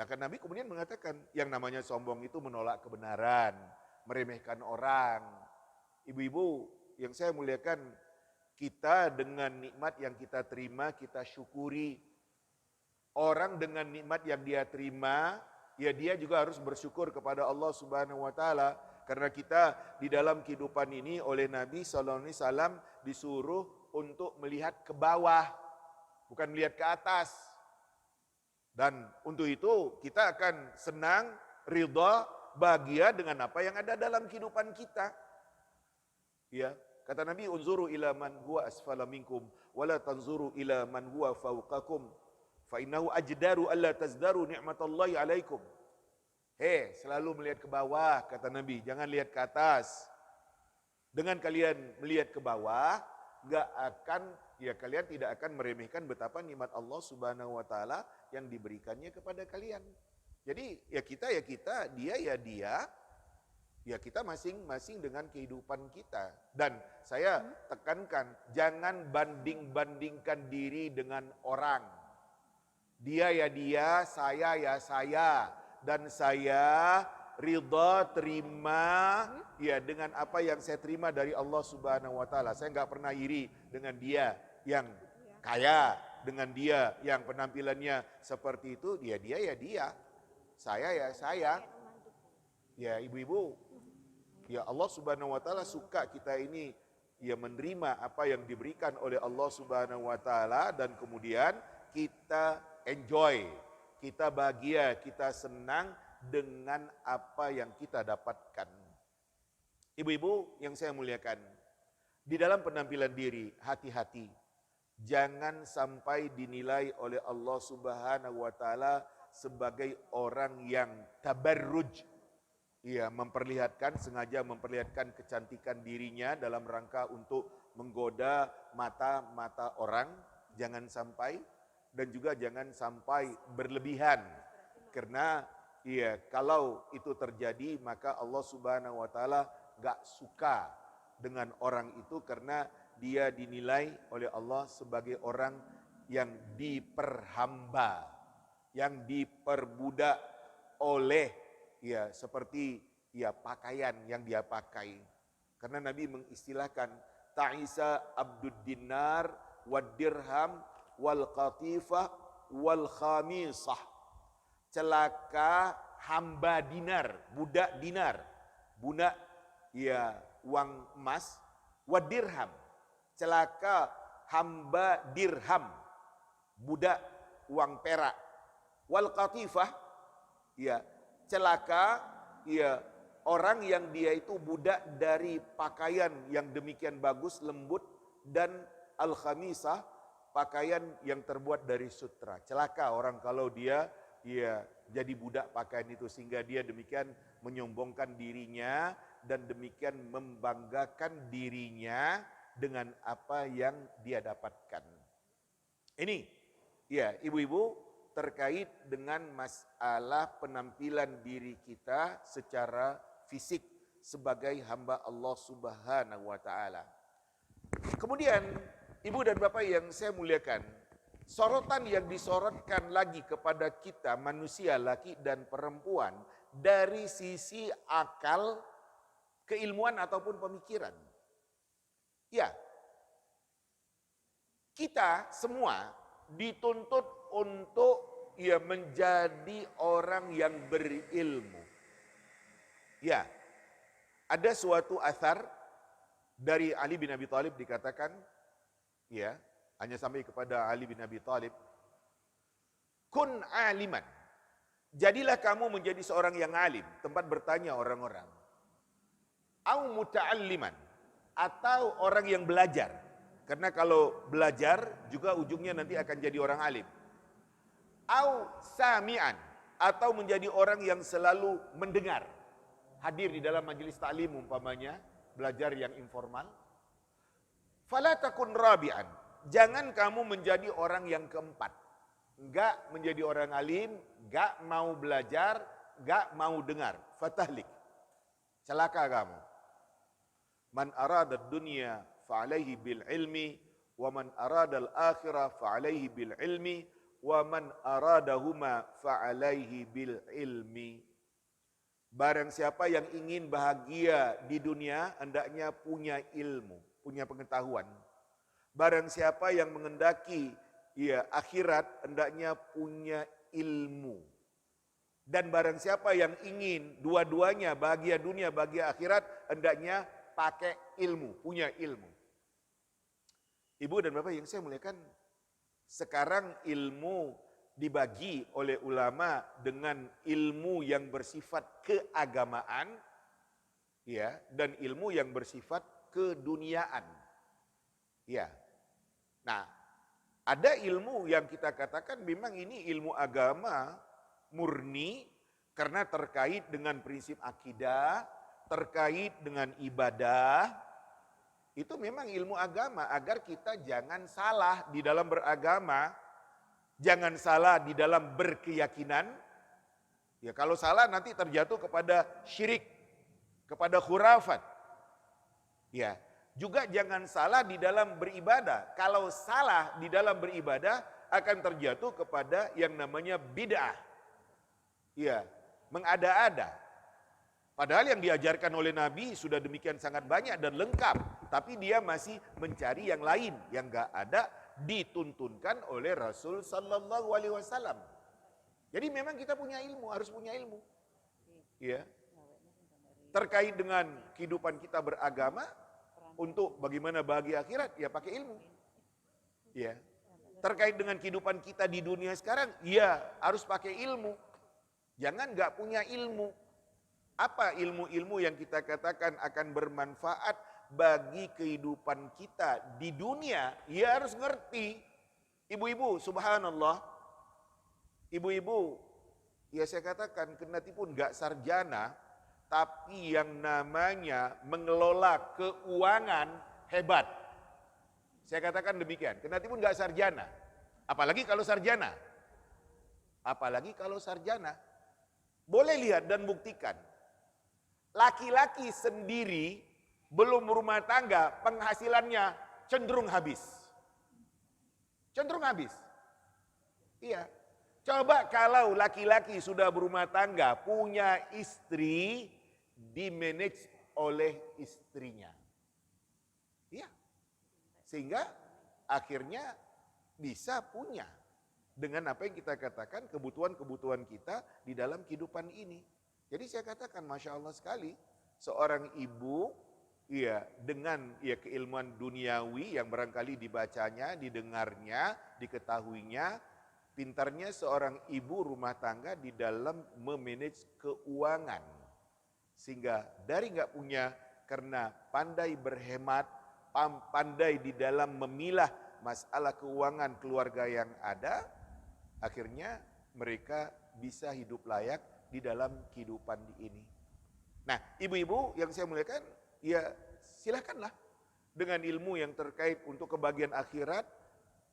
Nah kan Nabi kemudian mengatakan yang namanya sombong itu menolak kebenaran, meremehkan orang. Ibu-ibu yang saya muliakan, kita dengan nikmat yang kita terima, kita syukuri. Orang dengan nikmat yang dia terima, ya dia juga harus bersyukur kepada Allah Subhanahu wa taala. Karena kita di dalam kehidupan ini oleh Nabi SAW disuruh untuk melihat ke bawah, bukan melihat ke atas. Dan untuk itu kita akan senang, ridha, bahagia dengan apa yang ada dalam kehidupan kita. Ya, kata Nabi, unzuru ila man huwa asfala minkum wala tanzuru ila man huwa fawqakum fa innahu ajdaru alla tazdaru ni'matallahi alaikum. Selalu melihat ke bawah, kata Nabi, jangan lihat ke atas. Dengan kalian melihat ke bawah, kalian tidak akan meremehkan betapa nikmat Allah Subhanahu wa taala yang diberikannya kepada kalian. Jadi ya kita, dia ya dia, ya kita masing-masing dengan kehidupan kita. Dan saya tekankan, jangan banding-bandingkan diri dengan orang. Dia ya dia, saya ya saya. Dan saya ridha terima ya dengan apa yang saya terima dari Allah Subhanahu wa taala. Saya enggak pernah iri dengan dia yang kaya, dengan dia yang penampilannya seperti itu, dia ya dia. Saya ya saya. Ya ibu-ibu, ya Allah Subhanahu wa taala suka kita ini ya menerima apa yang diberikan oleh Allah Subhanahu wa taala dan kemudian kita enjoy. Kita bahagia, kita senang dengan apa yang kita dapatkan. Ibu-ibu yang saya muliakan, di dalam penampilan diri, hati-hati. Jangan sampai dinilai oleh Allah Subhanahu wa taala sebagai orang yang tabarruj. sengaja memperlihatkan kecantikan dirinya dalam rangka untuk menggoda mata orang, jangan sampai, dan juga jangan sampai berlebihan. Karena kalau itu terjadi maka Allah Subhanahu wa taala gak suka dengan orang itu, karena dia dinilai oleh Allah sebagai orang yang diperhamba, yang diperbudak oleh seperti pakaian yang dia pakai. Karena Nabi mengistilahkan ta'isa abdud dinar wad dirham wal qatifah wal khamisah. Celaka hamba dinar, budak dinar, budak uang emas, wad dirham. Celaka hamba dirham, budak uang perak, wal qatifah, celaka orang yang dia itu budak dari pakaian yang demikian bagus, lembut, dan al khamisah, pakaian yang terbuat dari sutra. Celaka orang kalau dia jadi budak pakaian itu, sehingga dia demikian menyombongkan dirinya dan demikian membanggakan dirinya dengan apa yang dia dapatkan. Ini ibu-ibu terkait dengan masalah penampilan diri kita secara fisik sebagai hamba Allah Subhanahu wa taala. Kemudian ibu dan bapak yang saya muliakan, sorotan yang disorotkan lagi kepada kita manusia laki dan perempuan dari sisi akal, keilmuan ataupun pemikiran. Kita semua dituntut untuk menjadi orang yang berilmu. Ada suatu athar dari Ali bin Abi Thalib dikatakan, hanya sampai kepada Ali bin Abi Thalib, kun aliman, jadilah kamu menjadi seorang yang alim, tempat bertanya orang-orang. Au muta'alliman, atau orang yang belajar, karena kalau belajar juga ujungnya nanti akan jadi orang alim. Au sami'an, atau menjadi orang yang selalu mendengar, hadir di dalam majelis taklim umpamanya, belajar yang informal. Fala takun rabi'an, jangan kamu menjadi orang yang keempat. Enggak menjadi orang alim, enggak mau belajar, enggak mau dengar. Fatahlik, celaka kamu. Man arada dunya fa'alaihi bil ilmi, wa man arada al-akhirah fa'alaihi bil ilmi, wa man aradahuma fa'alaihi bil ilmi. Barang siapa yang ingin bahagia di dunia, hendaknya punya ilmu, punya pengetahuan. Barang siapa yang mengendaki akhirat, hendaknya punya ilmu. Dan barang siapa yang ingin dua-duanya, bahagia dunia, bahagia akhirat, hendaknya pakai ilmu, punya ilmu. Ibu dan bapak yang saya muliakan, sekarang ilmu dibagi oleh ulama dengan ilmu yang bersifat keagamaan, dan ilmu yang bersifat keduniaan. Nah, ada ilmu yang kita katakan memang ini ilmu agama murni, karena terkait dengan prinsip akidah, terkait dengan ibadah. Itu memang ilmu agama, agar kita jangan salah di dalam beragama, jangan salah di dalam berkeyakinan. Kalau salah nanti terjatuh kepada syirik, kepada khurafat. Juga jangan salah di dalam beribadah. Kalau salah di dalam beribadah akan terjatuh kepada yang namanya bid'ah. Mengada-ada. Padahal yang diajarkan oleh Nabi sudah demikian sangat banyak dan lengkap. Tapi dia masih mencari yang lain yang gak ada, dituntunkan oleh Rasul Sallallahu Alaihi Wasallam. Jadi memang kita punya ilmu, harus punya ilmu. Terkait dengan kehidupan kita beragama, untuk bagaimana bahagia akhirat, pakai ilmu. Terkait dengan kehidupan kita di dunia sekarang, harus pakai ilmu. Jangan gak punya ilmu. Apa ilmu-ilmu yang kita katakan akan bermanfaat bagi kehidupan kita di dunia? Harus ngerti. Ibu-ibu, subhanallah. Ibu-ibu, saya katakan kendati pun gak sarjana, tapi yang namanya mengelola keuangan hebat. Saya katakan demikian, kendati pun nggak sarjana. Apalagi kalau sarjana. Apalagi kalau sarjana. Boleh lihat dan buktikan. Laki-laki sendiri belum berumah tangga, penghasilannya cenderung habis. Cenderung habis. Iya. Coba kalau laki-laki sudah berumah tangga, punya istri, dimanage oleh istrinya. Iya. Sehingga akhirnya bisa punya dengan apa yang kita katakan kebutuhan-kebutuhan kita di dalam kehidupan ini. Jadi saya katakan Masya Allah sekali, seorang ibu ya dengan ya keilmuan duniawi yang barangkali dibacanya, didengarnya, diketahuinya, pintarnya seorang ibu rumah tangga di dalam memanage keuangan. Sehingga dari nggak punya karena pandai berhemat, pandai di dalam memilah masalah keuangan keluarga yang ada, akhirnya mereka bisa hidup layak di dalam kehidupan ini. Nah, ibu-ibu yang saya muliakan, ya silakanlah dengan ilmu yang terkait untuk kebahagiaan akhirat,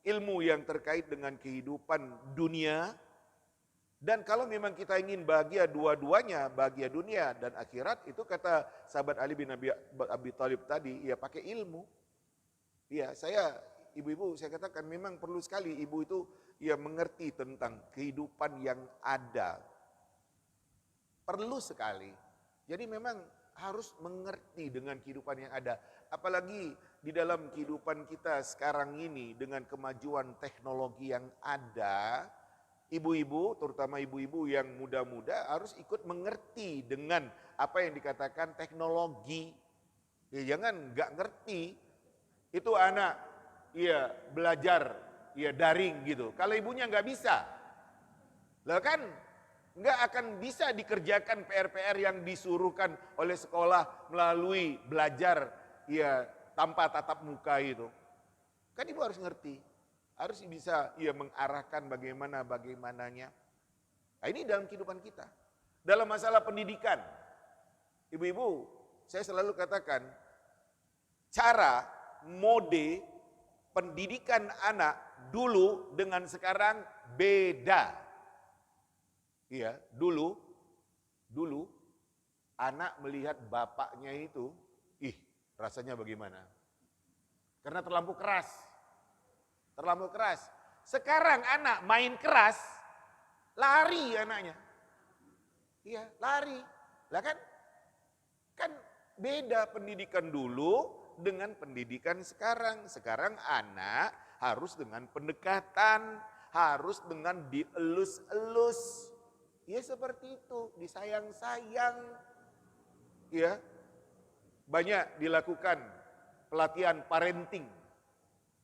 ilmu yang terkait dengan kehidupan dunia, dan kalau memang kita ingin bahagia dua-duanya, bahagia dunia dan akhirat, itu kata sahabat Ali bin Abi Thalib tadi, ya pakai ilmu. Ya, ibu-ibu saya katakan memang perlu sekali ibu itu ya mengerti tentang kehidupan yang ada. Perlu sekali. Jadi memang harus mengerti dengan kehidupan yang ada. Apalagi di dalam kehidupan kita sekarang ini dengan kemajuan teknologi yang ada, ibu-ibu, terutama ibu-ibu yang muda-muda harus ikut mengerti dengan apa yang dikatakan teknologi. Ya jangan nggak ngerti, itu anak ya belajar ya daring gitu. Kalau ibunya nggak bisa, lah kan nggak akan bisa dikerjakan PR-PR yang disuruhkan oleh sekolah melalui belajar ya tanpa tatap muka itu. Kan ibu harus ngerti. Harus bisa ya mengarahkan bagaimananya. Nah, ini dalam kehidupan kita. Dalam masalah pendidikan. Ibu-ibu, saya selalu katakan, cara, mode, pendidikan anak dulu dengan sekarang beda. Iya, dulu anak melihat bapaknya itu, rasanya bagaimana? Karena terlampau keras. Sekarang anak main keras, lari anaknya. Iya, lari. Lah kan beda pendidikan dulu dengan pendidikan sekarang. Sekarang anak harus dengan pendekatan, harus dengan dielus-elus. Ya seperti itu, disayang-sayang. Ya. Banyak dilakukan pelatihan parenting.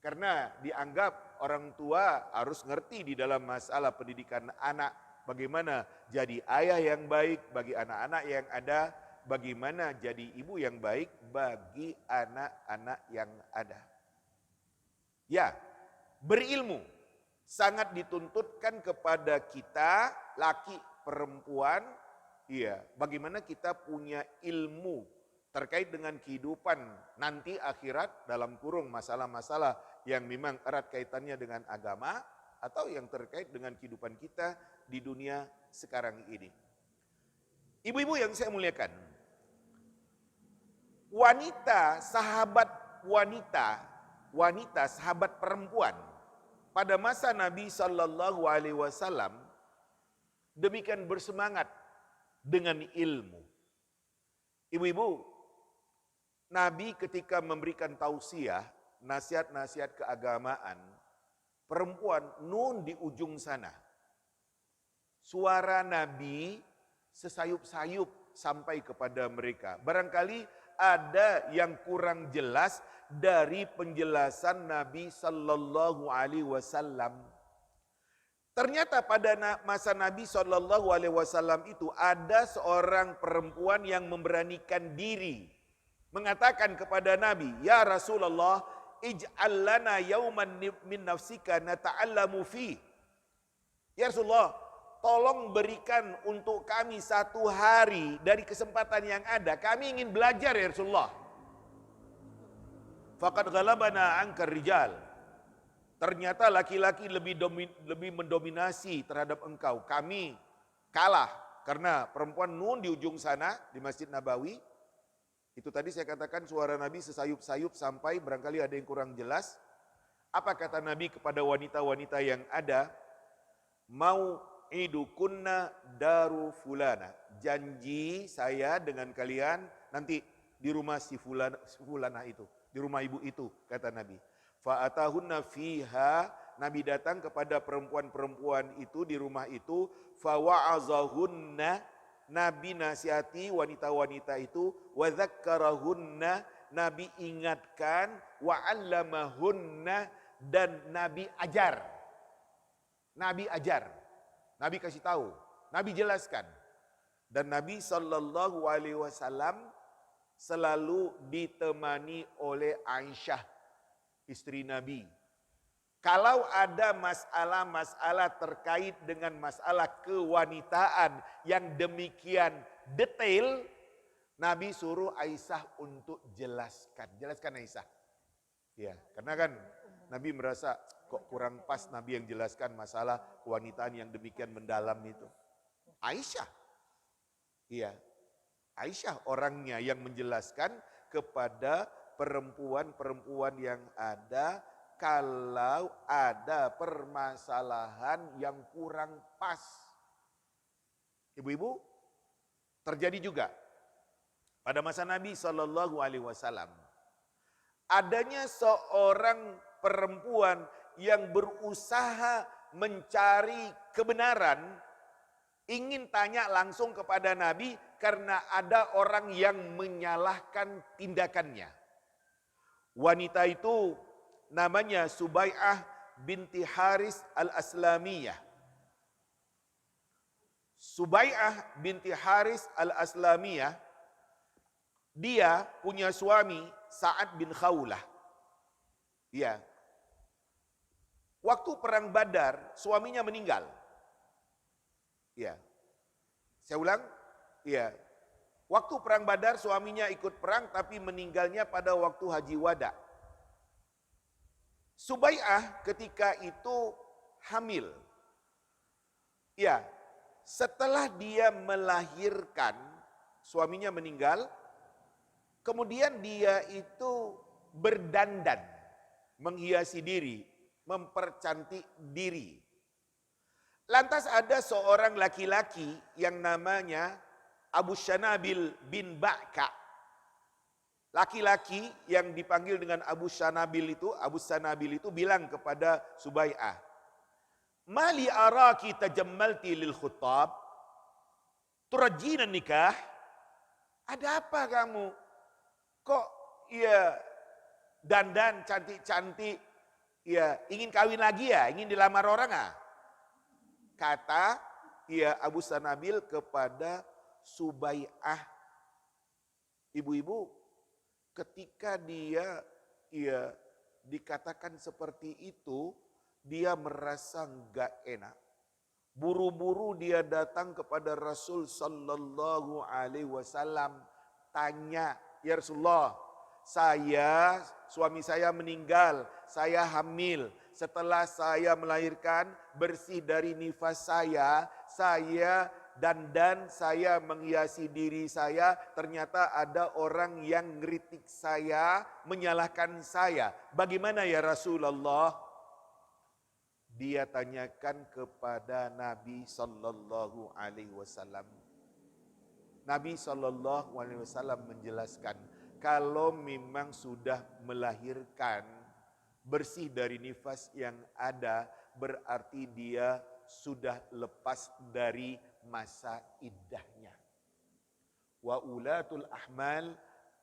Karena dianggap orang tua harus ngerti di dalam masalah pendidikan anak. Bagaimana jadi ayah yang baik bagi anak-anak yang ada. Bagaimana jadi ibu yang baik bagi anak-anak yang ada. Ya, berilmu sangat dituntutkan kepada kita, laki perempuan. Ya, bagaimana kita punya ilmu terkait dengan kehidupan nanti akhirat dalam kurung masalah-masalah yang memang erat kaitannya dengan agama atau yang terkait dengan kehidupan kita di dunia sekarang ini. Ibu-ibu yang saya muliakan, wanita sahabat perempuan pada masa Nabi Shallallahu Alaihi Wasallam demikian bersemangat dengan ilmu. Ibu-ibu, Nabi ketika memberikan tausiah, nasihat-nasihat keagamaan, perempuan nun di ujung sana. Suara Nabi sesayup-sayup sampai kepada mereka. Barangkali ada yang kurang jelas dari penjelasan Nabi Sallallahu Alaihi Wasallam. Ternyata pada masa Nabi Sallallahu Alaihi Wasallam itu ada seorang perempuan yang memberanikan diri. Mengatakan kepada Nabi, ya Rasulullah, ij'al lana yauman min nafsika nata'allamu fi. Ya Rasulullah, tolong berikan untuk kami 1 hari dari kesempatan yang ada. Kami ingin belajar ya Rasulullah. Faqad ghalabana angkar rijal. Ternyata laki-laki lebih mendominasi terhadap engkau. Kami kalah karena perempuan nun di ujung sana di Masjid Nabawi. Itu tadi saya katakan suara Nabi sesayup-sayup sampai barangkali ada yang kurang jelas. Apa kata Nabi kepada wanita-wanita yang ada? Mau idukunna daru fulana. Janji saya dengan kalian nanti di rumah si fulana itu. Di rumah ibu itu kata Nabi. Fa'atahunna fiha, Nabi datang kepada perempuan-perempuan itu di rumah itu, fawa'azahunna, Nabi nasihati wanita-wanita itu, wa dzakkarahunna, Nabi ingatkan, wa'allamahunna, dan Nabi ajar. Nabi ajar, Nabi kasih tahu, Nabi jelaskan. Dan Nabi SAW selalu ditemani oleh Aisyah, istri Nabi. Kalau ada masalah-masalah terkait dengan masalah kewanitaan yang demikian detail, Nabi suruh Aisyah untuk jelaskan. Jelaskan Aisyah. Ya, karena kan Nabi merasa kok kurang pas Nabi yang jelaskan masalah kewanitaan yang demikian mendalam itu. Aisyah. Iya. Aisyah orangnya yang menjelaskan kepada perempuan-perempuan yang ada kalau ada permasalahan yang kurang pas. Ibu-ibu, terjadi juga pada masa Nabi SAW. Adanya seorang perempuan yang berusaha mencari kebenaran, ingin tanya langsung kepada Nabi karena ada orang yang menyalahkan tindakannya. Wanita itu namanya Subai'ah binti Haris al-Aslamiyah. Subai'ah binti Haris al-Aslamiyah, dia punya suami Sa'ad bin Khawlah. Ya. Waktu perang Badar, suaminya meninggal. Ya. Saya ulang, ya. Waktu perang Badar suaminya ikut perang tapi meninggalnya pada waktu Haji Wada. Subai'ah ketika itu hamil. Ya, setelah dia melahirkan, suaminya meninggal, kemudian dia itu berdandan, menghiasi diri, mempercantik diri. Lantas ada seorang laki-laki yang namanya Abu Shanabil bin Ba'ka. Laki-laki yang dipanggil dengan Abu Shanabil itu bilang kepada Subai'ah, "Mali araki tajammalti lil khutab, turajjina nikah?" Ada apa kamu? Kok ya dandan cantik-cantik, ya ingin kawin lagi ya, ingin dilamar orang ah? Kata ya Abu Shanabil kepada Subai'ah. Ibu-ibu, ketika dia ya dikatakan seperti itu, dia merasa enggak enak. Buru-buru dia datang kepada Rasul sallallahu alaihi wasallam, tanya, "Ya Rasulullah, suami saya meninggal, saya hamil. Setelah saya melahirkan, bersih dari nifas saya dandan, saya menghiasi diri saya, ternyata ada orang yang ngeritik saya, menyalahkan saya. Bagaimana ya Rasulullah?" Dia tanyakan kepada Nabi sallallahu alaihi wasallam. Nabi sallallahu alaihi wasallam menjelaskan, kalau memang sudah melahirkan, bersih dari nifas yang ada, berarti dia sudah lepas dari masa iddahnya. Wa ulatul ahmal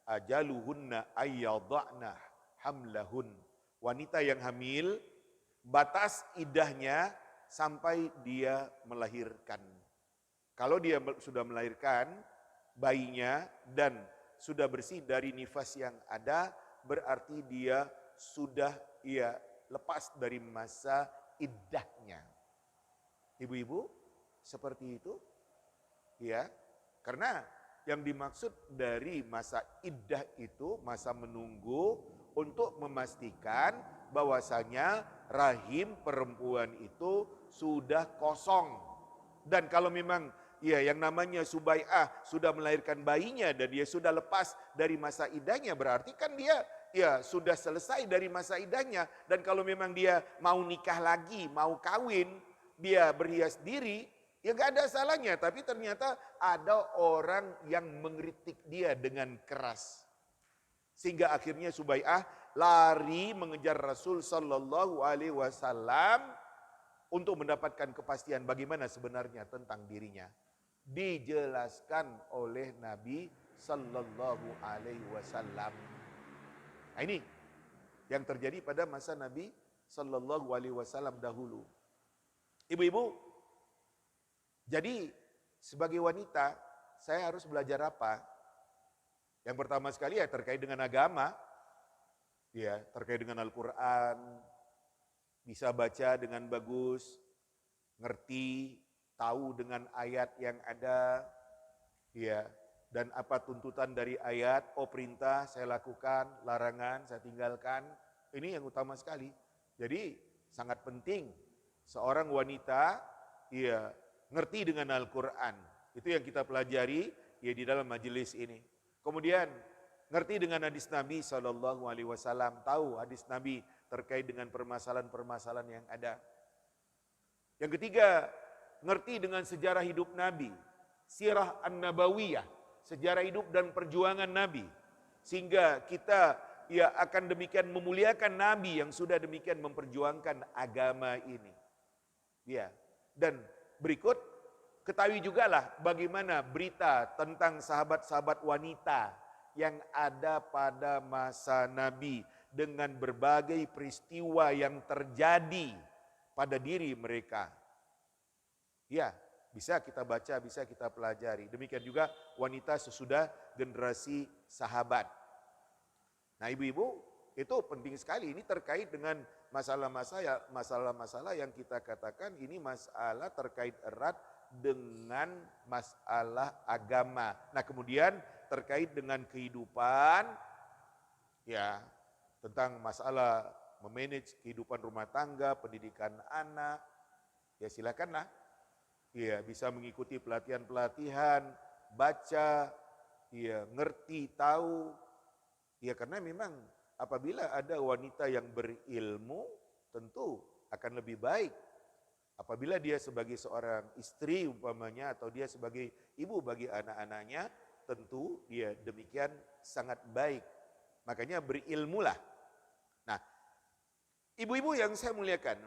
ajaluhunna ayyadha'na hamlahun. Wanita yang hamil, batas iddahnya sampai dia melahirkan. Kalau dia sudah melahirkan bayinya dan sudah bersih dari nifas yang ada, berarti dia sudah lepas dari masa iddahnya. Ibu-ibu, seperti itu? Ya, karena yang dimaksud dari masa iddah itu masa menunggu untuk memastikan bahwasanya rahim perempuan itu sudah kosong. Dan kalau memang yang namanya Subai'ah sudah melahirkan bayinya dan dia sudah lepas dari masa iddahnya, berarti kan dia sudah selesai dari masa iddahnya. Dan kalau memang dia mau nikah lagi, mau kawin, dia berhias diri, ya gak ada salahnya. Tapi ternyata ada orang yang mengkritik dia dengan keras. Sehingga akhirnya Subai'ah lari mengejar Rasul Sallallahu Alaihi Wasallam untuk mendapatkan kepastian bagaimana sebenarnya tentang dirinya. Dijelaskan oleh Nabi Sallallahu Alaihi Wasallam. Nah, ini yang terjadi pada masa Nabi Sallallahu Alaihi Wasallam dahulu. Ibu-ibu, jadi sebagai wanita saya harus belajar apa? Yang pertama sekali terkait dengan agama, terkait dengan Al-Quran, bisa baca dengan bagus, ngerti, tahu dengan ayat yang ada, dan apa tuntutan dari ayat, perintah saya lakukan, larangan saya tinggalkan, ini yang utama sekali. Jadi sangat penting seorang wanita, ngerti dengan Al-Quran, itu yang kita pelajari di dalam majelis ini. Kemudian ngerti dengan hadis Nabi Sallallahu Alaihi Wasallam, tahu hadis Nabi terkait dengan permasalahan-permasalahan yang ada. Yang ketiga, ngerti dengan sejarah hidup Nabi, sirah an-nabawiyah, sejarah hidup dan perjuangan Nabi, sehingga kita akan demikian memuliakan Nabi yang sudah demikian memperjuangkan agama ini. Dan berikut ketahui juga lah bagaimana berita tentang sahabat-sahabat wanita yang ada pada masa Nabi dengan berbagai peristiwa yang terjadi pada diri mereka. Bisa kita baca, bisa kita pelajari. Demikian juga wanita sesudah generasi sahabat. Nah, ibu-ibu, itu penting sekali. Ini terkait dengan masalah-masalah yang kita katakan ini masalah terkait erat dengan masalah agama. Nah, kemudian terkait dengan kehidupan, tentang masalah memanage kehidupan rumah tangga, pendidikan anak, silakanlah. Bisa mengikuti pelatihan-pelatihan, baca, ngerti, tahu. Karena memang apabila ada wanita yang berilmu, tentu akan lebih baik. Apabila dia sebagai seorang istri umpamanya, atau dia sebagai ibu bagi anak-anaknya, tentu dia demikian sangat baik. Makanya berilmulah. Nah, ibu-ibu yang saya muliakan,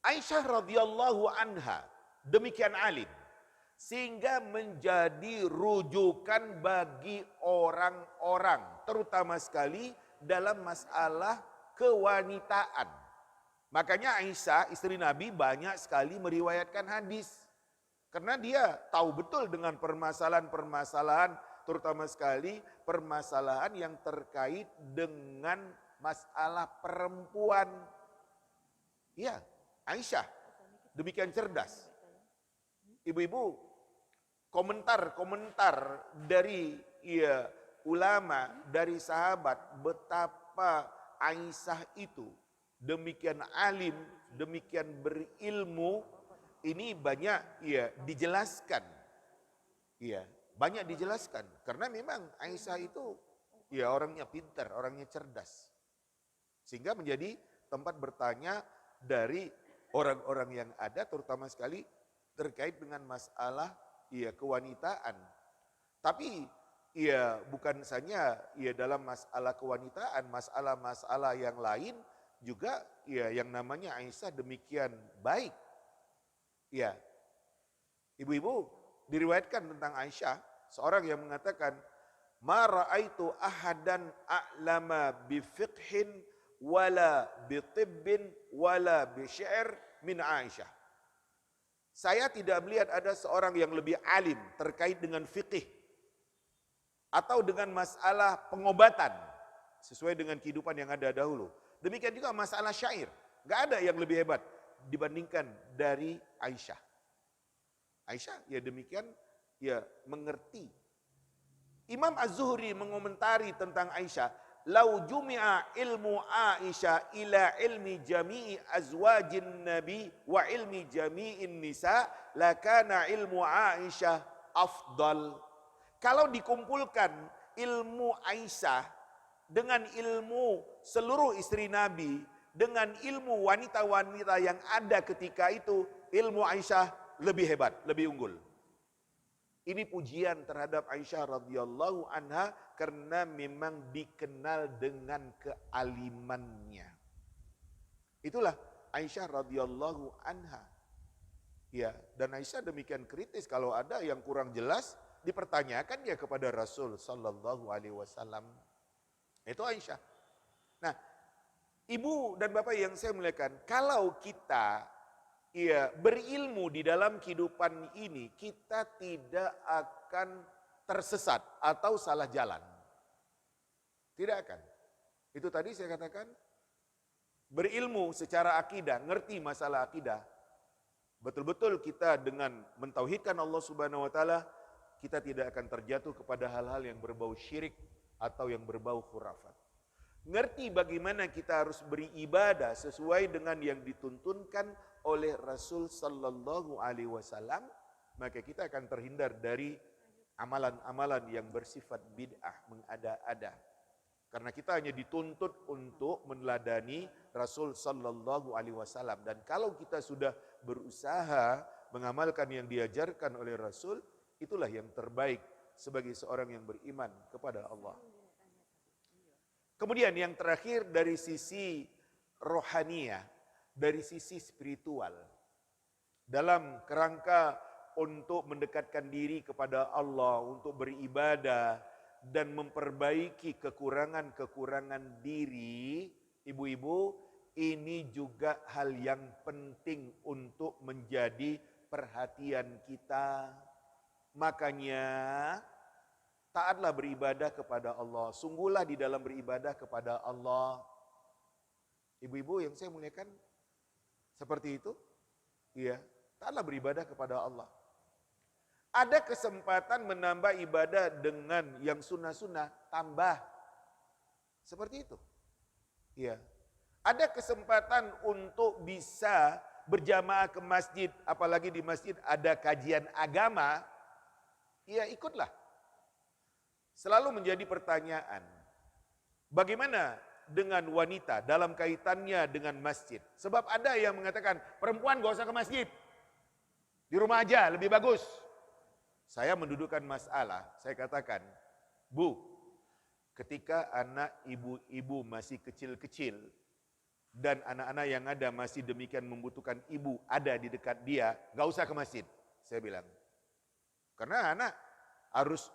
Aisyah radhiyallahu anha demikian alim, sehingga menjadi rujukan bagi orang-orang, terutama sekali dalam masalah kewanitaan. Makanya Aisyah, istri Nabi, banyak sekali meriwayatkan hadis. Karena dia tahu betul dengan permasalahan-permasalahan, terutama sekali permasalahan yang terkait dengan masalah perempuan. Aisyah demikian cerdas. Ibu-ibu, komentar-komentar dari ulama, dari sahabat, betapa Aisyah itu demikian alim, demikian berilmu, ini banyak dijelaskan. Banyak dijelaskan. Karena memang Aisyah itu orangnya pintar, orangnya cerdas. Sehingga menjadi tempat bertanya dari orang-orang yang ada, terutama sekali terkait dengan masalah kewanitaan. Tapi bukan saja dalam masalah kewanitaan, masalah-masalah yang lain juga yang namanya Aisyah demikian baik. Ibu-ibu, diriwayatkan tentang Aisyah, seorang yang mengatakan, ma ra'aitu ahadan a'lama bi fiqhin wala bi tibbin wala bi syair min Aisyah. Saya tidak melihat ada seorang yang lebih alim terkait dengan fikih atau dengan masalah pengobatan sesuai dengan kehidupan yang ada dahulu. Demikian juga masalah syair. Gak ada yang lebih hebat dibandingkan dari Aisyah. Aisyah ya demikian ya mengerti. Imam Az-Zuhri mengomentari tentang Aisyah, "Lau jumi'a ilmu Aisyah ila ilmi jami'i azwajin Nabi wa ilmi jami'in nisa, lakana ilmu Aisyah afdal." Kalau dikumpulkan ilmu Aisyah dengan ilmu seluruh istri Nabi, dengan ilmu wanita-wanita yang ada ketika itu, ilmu Aisyah lebih hebat, lebih unggul. Ini pujian terhadap Aisyah radhiyallahu anha karena memang dikenal dengan kealimannya. Itulah Aisyah radhiyallahu anha. Ya, dan Aisyah demikian kritis, kalau ada yang kurang jelas dipertanyakan ya kepada Rasul sallallahu alaihi wasallam. Itu Aisyah. Nah, Ibu dan Bapak yang saya muliakan, kalau kita berilmu di dalam kehidupan ini, kita tidak akan tersesat atau salah jalan. Tidak akan. Itu tadi saya katakan, berilmu secara akidah, ngerti masalah akidah. Betul-betul kita dengan mentauhidkan Allah Subhanahu wa taala, kita tidak akan terjatuh kepada hal-hal yang berbau syirik atau yang berbau khurafat. Ngerti bagaimana kita harus beribadah sesuai dengan yang dituntunkan oleh Rasul sallallahu alaihi wasallam, maka kita akan terhindar dari amalan-amalan yang bersifat bid'ah, mengada-ada. Karena kita hanya dituntut untuk meneladani Rasul sallallahu alaihi wasallam, dan kalau kita sudah berusaha mengamalkan yang diajarkan oleh Rasul, itulah yang terbaik sebagai seorang yang beriman kepada Allah. Kemudian yang terakhir dari sisi rohaniah, dari sisi spiritual, dalam kerangka untuk mendekatkan diri kepada Allah, untuk beribadah dan memperbaiki kekurangan-kekurangan diri, ibu-ibu, ini juga hal yang penting untuk menjadi perhatian kita. Makanya taatlah beribadah kepada Allah, sungguhlah di dalam beribadah kepada Allah. Ibu-ibu yang saya muliakan, seperti itu. Iya, taatlah beribadah kepada Allah. Ada kesempatan menambah ibadah dengan yang sunnah-sunnah, tambah. Seperti itu. Iya. Ada kesempatan untuk bisa berjamaah ke masjid, apalagi di masjid ada kajian agama, ya ikutlah. Selalu menjadi pertanyaan, bagaimana dengan wanita dalam kaitannya dengan masjid? Sebab ada yang mengatakan, perempuan gak usah ke masjid, di rumah aja lebih bagus. Saya mendudukkan masalah, saya katakan, Bu, ketika anak ibu-ibu masih kecil-kecil, dan anak-anak yang ada masih demikian membutuhkan ibu ada di dekat dia, gak usah ke masjid, saya bilang. Karena anak harus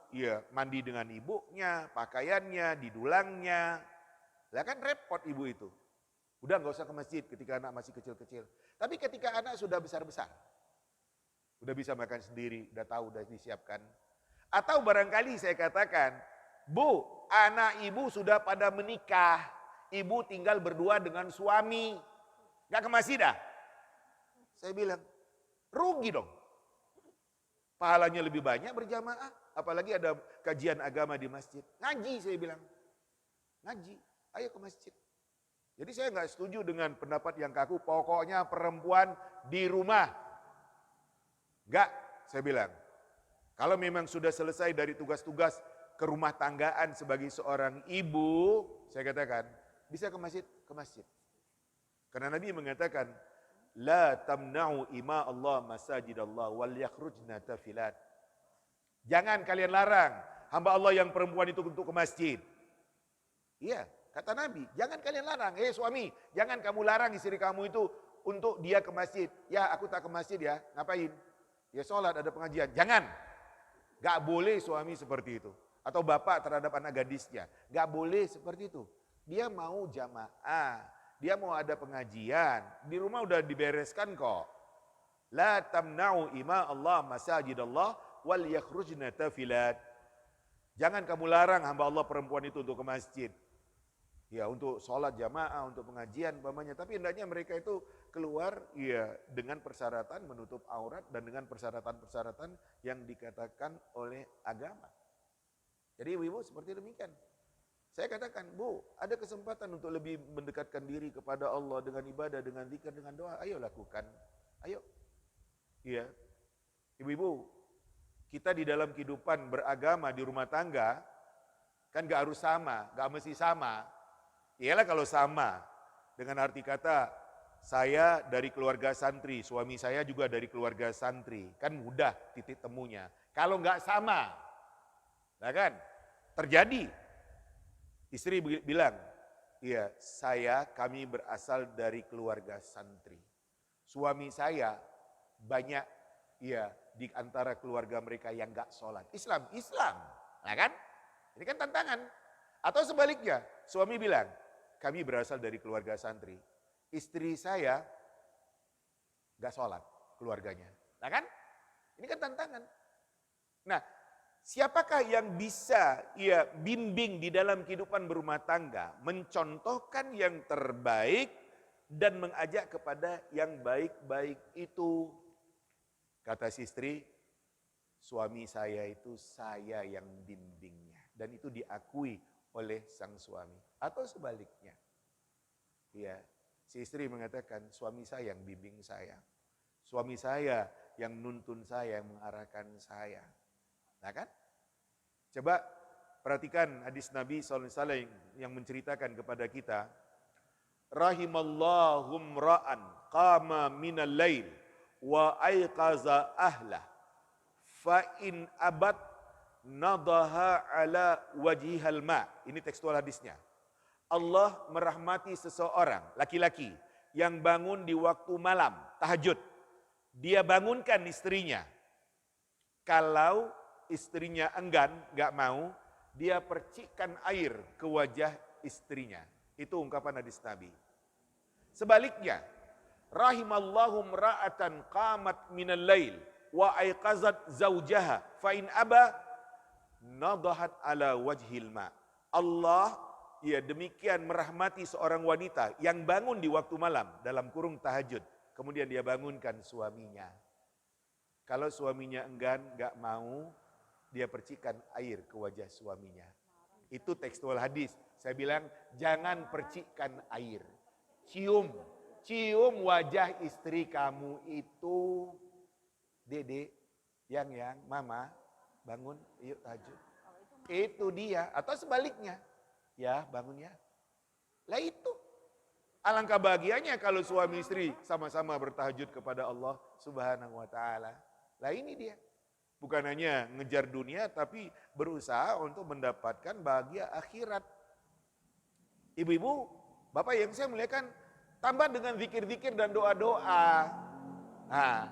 mandi dengan ibunya, pakaiannya, didulangnya. Lah kan repot ibu itu. Udah gak usah ke masjid ketika anak masih kecil-kecil. Tapi ketika anak sudah besar-besar, udah bisa makan sendiri, udah tahu, udah disiapkan. Atau barangkali saya katakan, Bu, anak ibu sudah pada menikah, ibu tinggal berdua dengan suami, gak ke masjid dah? Saya bilang, rugi dong. Pahalanya lebih banyak berjamaah, apalagi ada kajian agama di masjid. Ngaji saya bilang, ngaji, ayo ke masjid. Jadi saya nggak setuju dengan pendapat yang kaku, pokoknya perempuan di rumah. Enggak, saya bilang. Kalau memang sudah selesai dari tugas-tugas kerumah tanggaan sebagai seorang ibu, saya katakan, bisa ke masjid, ke masjid. Karena Nabi mengatakan, la tamna'u ima Allah masajid Allah wal yakhrujna tafilat. Jangan kalian larang hamba Allah yang perempuan itu untuk ke masjid. Iya, kata Nabi, jangan kalian larang. Suami, jangan kamu larang istri kamu itu untuk dia ke masjid. Ya, aku tak ke masjid ya, ngapain? Ya sholat, ada pengajian. Jangan. Gak boleh suami seperti itu. Atau bapak terhadap anak gadisnya. Gak boleh seperti itu. Dia mau jamaah. Dia mau ada pengajian. Di rumah udah dibereskan kok. La tamna'u ima Allah masajid Allah wal yakhrujna tafilat. Jangan kamu larang hamba Allah perempuan itu untuk ke masjid. Ya untuk sholat jamaah, untuk pengajian umpamanya. Tapi hendaknya mereka itu keluar ya dengan persyaratan menutup aurat dan dengan persyaratan-persyaratan yang dikatakan oleh agama. Jadi ibu-ibu seperti demikian. Saya katakan, Bu, ada kesempatan untuk lebih mendekatkan diri kepada Allah dengan ibadah, dengan zikir, dengan doa. Ayo lakukan. Ayo. Iya. Ibu-ibu, kita di dalam kehidupan beragama di rumah tangga, kan gak harus sama, gak mesti sama. Iyalah kalau sama, dengan arti kata, saya dari keluarga santri, suami saya juga dari keluarga santri. Kan mudah titik temunya. Kalau gak sama, nah kan, terjadi. Istri bilang, iya kami berasal dari keluarga santri. Suami saya banyak di antara keluarga mereka yang gak sholat. Islam, nah kan? Ini kan tantangan. Atau sebaliknya, suami bilang, kami berasal dari keluarga santri. Istri saya gak sholat keluarganya. Nah kan? Ini kan tantangan. Nah, siapakah yang bisa bimbing di dalam kehidupan berumah tangga, mencontohkan yang terbaik dan mengajak kepada yang baik-baik itu? Kata si istri, suami saya itu saya yang bimbingnya dan itu diakui oleh sang suami. Atau sebaliknya, si istri mengatakan suami saya yang bimbing saya, suami saya yang nuntun saya, yang mengarahkan saya. Nah kan? Coba perhatikan hadis Nabi SAW yang menceritakan kepada kita. Rahimallahum ra'an qama minal lail wa aiqaza ahlah fa in abad nadaha ala wajihal ma. Ini tekstual hadisnya. Allah merahmati seseorang, laki-laki, yang bangun di waktu malam, tahajud. Dia bangunkan istrinya. Kalau istrinya enggan, gak mau, dia percikkan air ke wajah istrinya. Itu ungkapan hadis Nabi. Sebaliknya, rahimallahu mra'atan qamat minal lail wa aiqazat zaujaha fa in aba nadahat ala wajhil ma. Allah demikian merahmati seorang wanita yang bangun di waktu malam dalam kurung tahajud. Kemudian dia bangunkan suaminya. Kalau suaminya enggan, gak mau, dia percikan air ke wajah suaminya. Itu tekstual hadis. Saya bilang jangan percikan air. Cium wajah istri kamu itu. Dede, yang mama, bangun, yuk tahajud. Itu dia. Atau sebaliknya, ya bangun ya. Lah itu. Alangkah bahagianya kalau suami istri sama-sama bertahajud kepada Allah Subhanahu wa taala. Lah ini dia. Bukan hanya ngejar dunia, tapi berusaha untuk mendapatkan bahagia akhirat. Ibu-ibu, bapak yang saya muliakan, tambah dengan zikir-zikir dan doa-doa. Nah,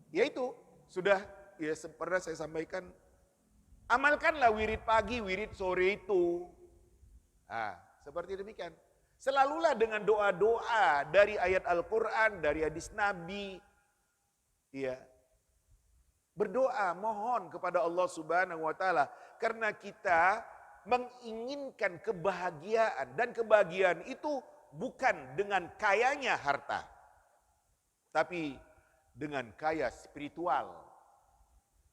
yaitu sudah pernah saya sampaikan, amalkanlah wirid pagi, wirid sore itu. Nah, seperti demikian. Selalulah dengan doa-doa dari ayat Al-Quran, dari hadis Nabi. Berdoa, mohon kepada Allah Subhanahu wa taala karena kita menginginkan kebahagiaan dan kebahagiaan itu bukan dengan kayanya harta, tapi dengan kaya spiritual.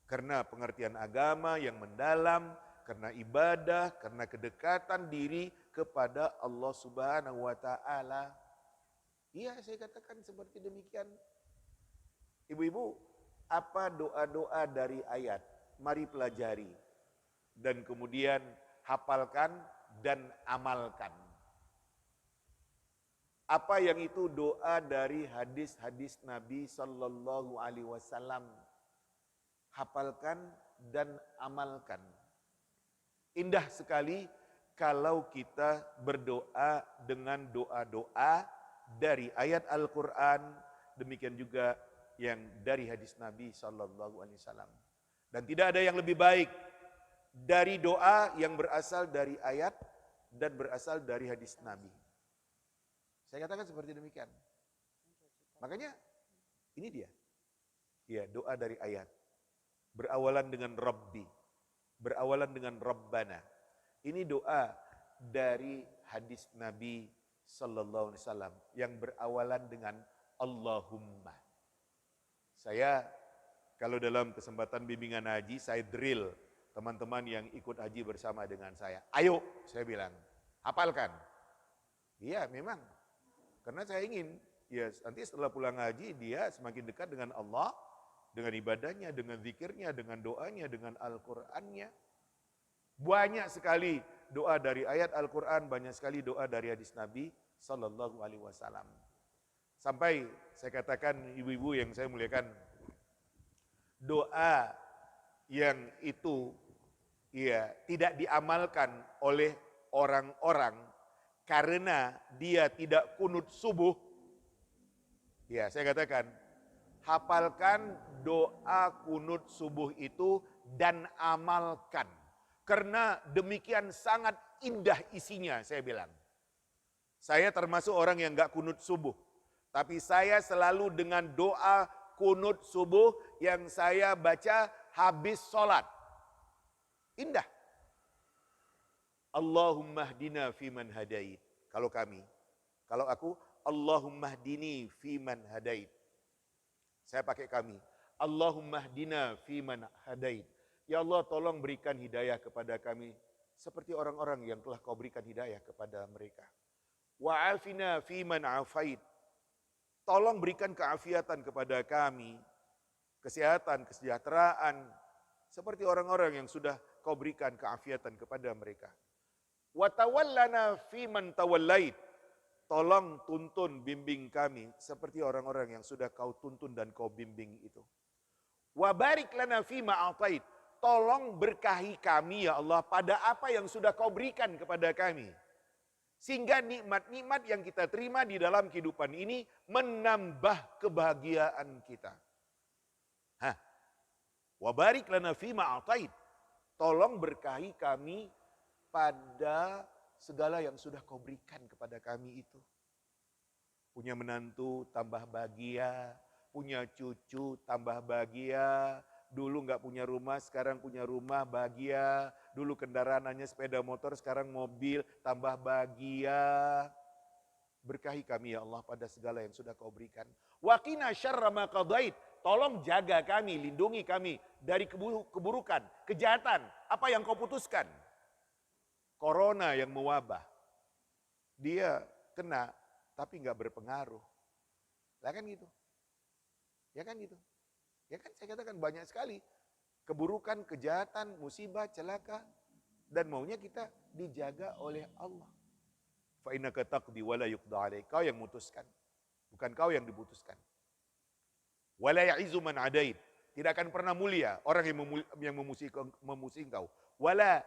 Karena pengertian agama yang mendalam, karena ibadah, karena kedekatan diri kepada Allah Subhanahu wa taala. Iya, saya katakan seperti demikian. Ibu-ibu, apa doa-doa dari ayat? Mari pelajari. Dan kemudian hafalkan dan amalkan. Apa yang itu doa dari hadis-hadis Nabi Sallallahu Alaihi Wasallam? Hafalkan dan amalkan. Indah sekali kalau kita berdoa dengan doa-doa dari ayat Al-Quran, demikian juga yang dari hadis Nabi Sallallahu Alaihi Wasallam. Dan tidak ada yang lebih baik dari doa yang berasal dari ayat dan berasal dari hadis Nabi. Saya katakan seperti demikian. Makanya ini dia. Ya, doa dari ayat. Berawalan dengan Rabbi. Berawalan dengan Rabbana. Ini doa dari hadis Nabi Sallallahu Alaihi Wasallam yang berawalan dengan Allahumma. Saya kalau dalam kesempatan bimbingan haji, saya drill teman-teman yang ikut haji bersama dengan saya. Ayo, saya bilang, hafalkan. Iya, memang. Karena saya ingin, ya nanti setelah pulang haji, dia semakin dekat dengan Allah, dengan ibadahnya, dengan zikirnya, dengan doanya, dengan Al-Qur'annya. Banyak sekali doa dari ayat Al-Quran, banyak sekali doa dari hadis Nabi Sallallahu Alaihi Wasallam. Sampai saya katakan ibu-ibu yang saya muliakan, doa yang itu ya tidak diamalkan oleh orang-orang karena dia tidak kunut subuh. Ya, saya katakan, hafalkan doa kunut subuh itu dan amalkan. Karena demikian sangat indah isinya, saya bilang. Saya termasuk orang yang gak kunut subuh. Tapi saya selalu dengan doa kunut subuh yang saya baca habis sholat. Indah. Allahumma hdina fiman hadait. Kalau aku, Allahumma hdini fiman hadait. Saya pakai kami. Allahumma hdina fiman hadait. Ya Allah, tolong berikan hidayah kepada kami seperti orang-orang yang telah kau berikan hidayah kepada mereka. Wa'afina fiman afait. Tolong berikan keafiatan kepada kami, kesehatan, kesejahteraan, seperti orang-orang yang sudah kau berikan keafiatan kepada mereka. Wa tawallana fiman tawallait. Tolong tuntun bimbing kami seperti orang-orang yang sudah kau tuntun dan kau bimbing itu. Wa barik lana fima atait. Tolong berkahi kami ya Allah pada apa yang sudah kau berikan kepada kami. Sehingga nikmat-nikmat yang kita terima di dalam kehidupan ini menambah kebahagiaan kita. Wa barik lana fima atait. Tolong berkahi kami pada segala yang sudah kau berikan kepada kami itu. Punya menantu tambah bahagia, punya cucu tambah bahagia. Dulu nggak punya rumah, sekarang punya rumah, bahagia. Dulu kendaraan hanya sepeda motor, sekarang mobil, tambah bahagia. Berkahi kami ya Allah pada segala yang sudah kau berikan. Waqina syarra ma qadait. Tolong jaga kami, lindungi kami dari keburukan, kejahatan, apa yang kau putuskan. Corona yang mewabah. Dia kena, tapi nggak berpengaruh. Lah kan gitu. Ya kan gitu. Ya kan saya katakan banyak sekali keburukan, kejahatan, musibah, celaka dan maunya kita dijaga oleh Allah. Fa innaka taqdi wa la yuqda alaik. Kau yang memutuskan, bukan kau yang diputuskan. Wa la ya'izu man adait. Tidak akan pernah mulia orang yang memusuhi engkau. Wala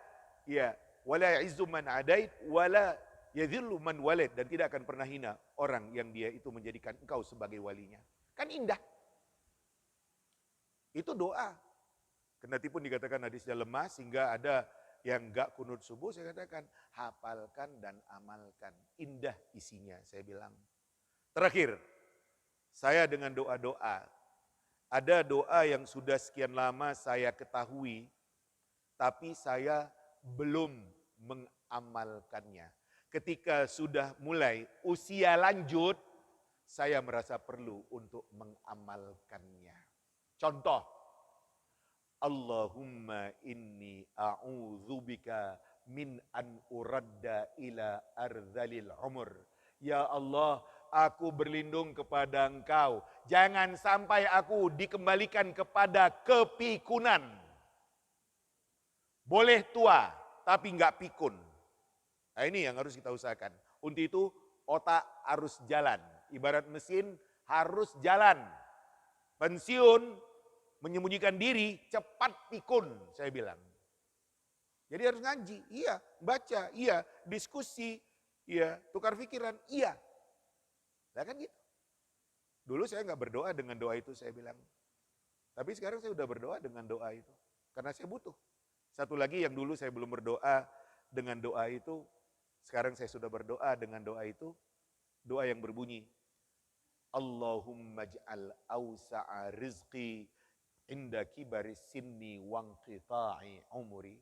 ya'izu man adait wala yadhillu man walid, dan tidak akan pernah hina orang yang dia itu menjadikan engkau sebagai walinya. Kan indah. Itu doa. Kendati pun dikatakan hadisnya lemah sehingga ada yang enggak kunut subuh, saya katakan hafalkan dan amalkan. Indah isinya, saya bilang. Terakhir, saya dengan doa-doa. Ada doa yang sudah sekian lama saya ketahui, tapi saya belum mengamalkannya. Ketika sudah mulai usia lanjut, saya merasa perlu untuk mengamalkannya. Contoh, Allahumma inni a'udzubika min an uradda ila ardhalil umur. Ya Allah, aku berlindung kepada Engkau. Jangan sampai aku dikembalikan kepada kepikunan. Boleh tua, tapi enggak pikun. Nah ini yang harus kita usahakan. Untuk itu otak harus jalan. Ibarat mesin harus jalan. Pensiun, menyembunyikan diri, cepat pikun, saya bilang. Jadi harus ngaji, iya, baca, iya, diskusi, iya, tukar pikiran, iya. Nah kan gitu. Dulu saya nggak berdoa dengan doa itu, saya bilang. Tapi sekarang saya udah berdoa dengan doa itu. Karena saya butuh. Satu lagi yang dulu saya belum berdoa dengan doa itu, sekarang saya sudah berdoa dengan doa itu, doa yang berbunyi, Allahumma ja'al awsa'a rizqi inda kibari sinni wangqita'i umuri.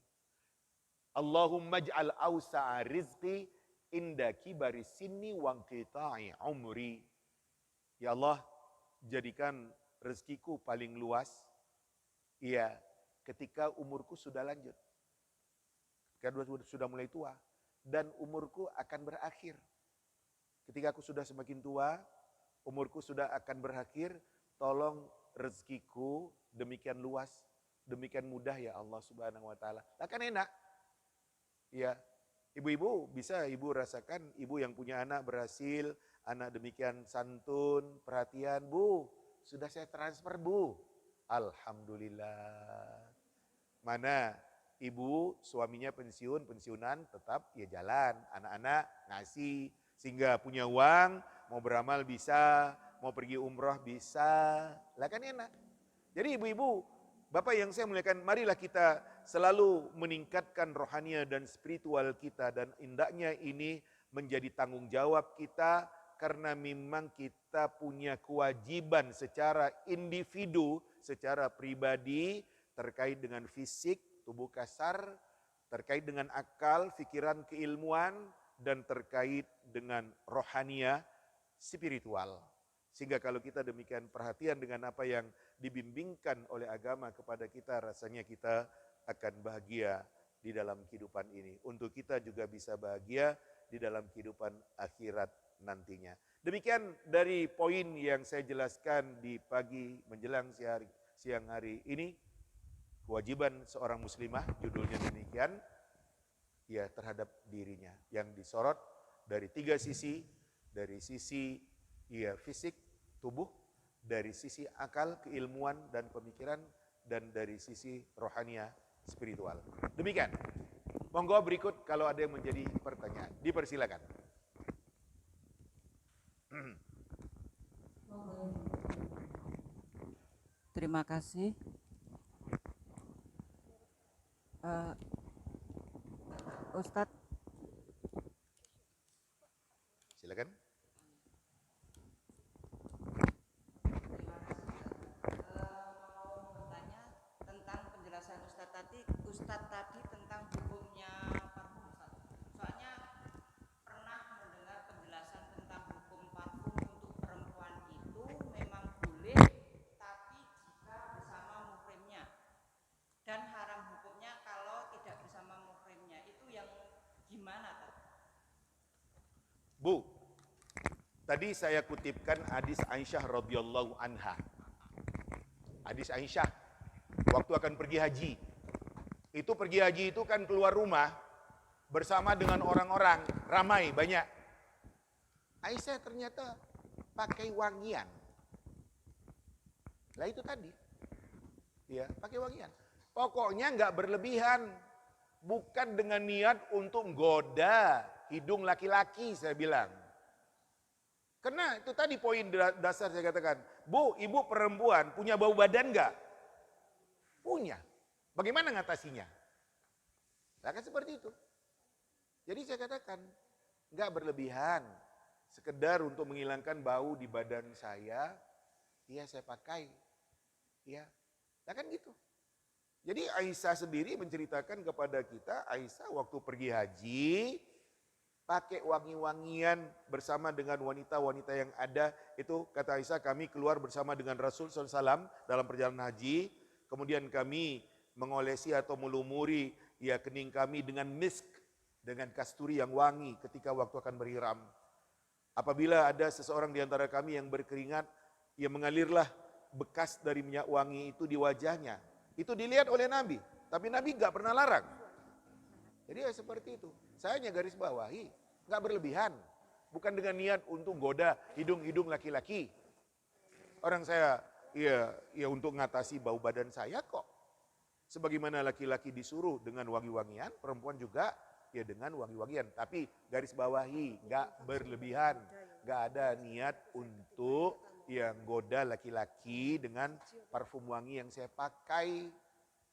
Allahumma ij'al awsa'a rizqi inda kibari sinni wa inqita'i umri. Ya Allah, jadikan rezekiku paling luas, ya, ketika umurku sudah lanjut. Ketika sudah mulai tua. Dan umurku akan berakhir. Ketika aku sudah semakin tua, umurku sudah akan berakhir, tolong rezekiku demikian luas, demikian mudah ya Allah Subhanahu wa taala. Lah kan enak. Ya, ibu-ibu bisa ibu rasakan, ibu yang punya anak berhasil, anak demikian santun, perhatian, Bu, sudah saya transfer, Bu. Alhamdulillah. Mana ibu suaminya pensiunan tetap ya jalan, anak-anak ngasih sehingga punya uang, mau beramal bisa, mau pergi umroh bisa. Lah kan enak. Jadi ibu-ibu, Bapak yang saya muliakan, marilah kita selalu meningkatkan rohania dan spiritual kita, dan hendaknya ini menjadi tanggung jawab kita karena memang kita punya kewajiban secara individu, secara pribadi terkait dengan fisik, tubuh kasar, terkait dengan akal, pikiran, keilmuan, dan terkait dengan rohania, spiritual. Sehingga kalau kita demikian perhatian dengan apa yang dibimbingkan oleh agama kepada kita, rasanya kita akan bahagia di dalam kehidupan ini. Untuk kita juga bisa bahagia di dalam kehidupan akhirat nantinya. Demikian dari poin yang saya jelaskan di pagi menjelang siang hari ini. Kewajiban seorang muslimah, judulnya demikian, ya terhadap dirinya. Yang disorot dari 3 sisi, dari sisi ya fisik, tubuh, dari sisi akal, keilmuan dan pemikiran, dan dari sisi rohania, spiritual. Demikian. Monggo berikut kalau ada yang menjadi pertanyaan, dipersilakan. Terima kasih. Ustadz, Silakan. mau bertanya tentang penjelasan Ustadz tadi tentang hukumnya parfum, Ustadz. Soalnya pernah mendengar penjelasan tentang hukum parfum untuk perempuan itu memang boleh, tapi jika bersama muhrimnya, dan haram hukumnya kalau tidak bersama muhrimnya. Itu yang gimana, Tad? Bu, tadi saya kutipkan hadis Aisyah radhiyallahu anha. Hadis Aisyah waktu akan pergi haji. Itu pergi haji itu kan keluar rumah bersama dengan orang-orang, ramai banyak. Aisyah ternyata pakai wangian. Lah itu tadi. Ya, pakai wangian. Pokoknya enggak berlebihan. Bukan dengan niat untuk menggoda hidung laki-laki, saya bilang. Karena itu tadi poin dasar saya katakan. Bu, ibu perempuan punya bau badan enggak? Punya. Bagaimana ngatasinya? Nah, kan seperti itu. Jadi saya katakan, enggak berlebihan. Sekedar untuk menghilangkan bau di badan saya, ya saya pakai. Ya, nah kan gitu. Jadi Aisyah sendiri menceritakan kepada kita, Aisyah waktu pergi haji, pakai wangi-wangian bersama dengan wanita-wanita yang ada. Itu kata Aisyah, kami keluar bersama dengan Rasul SAW dalam perjalanan haji. Kemudian kami mengolesi atau melumuri ya kening kami dengan misk, dengan kasturi yang wangi ketika waktu akan berihram. Apabila ada seseorang di antara kami yang berkeringat, ya mengalirlah bekas dari minyak wangi itu di wajahnya. Itu dilihat oleh Nabi, tapi Nabi nggak pernah larang. Jadi ya seperti itu. Saya hanya garis bawahi, nggak berlebihan. Bukan dengan niat untuk goda hidung-hidung laki-laki. Orang saya, ya untuk ngatasi bau badan saya kok. Sebagaimana laki-laki disuruh dengan wangi-wangian, perempuan juga ya dengan wangi-wangian. Tapi garis bawahi, nggak berlebihan. Nggak ada niat untuk yang goda laki-laki dengan parfum wangi yang saya pakai.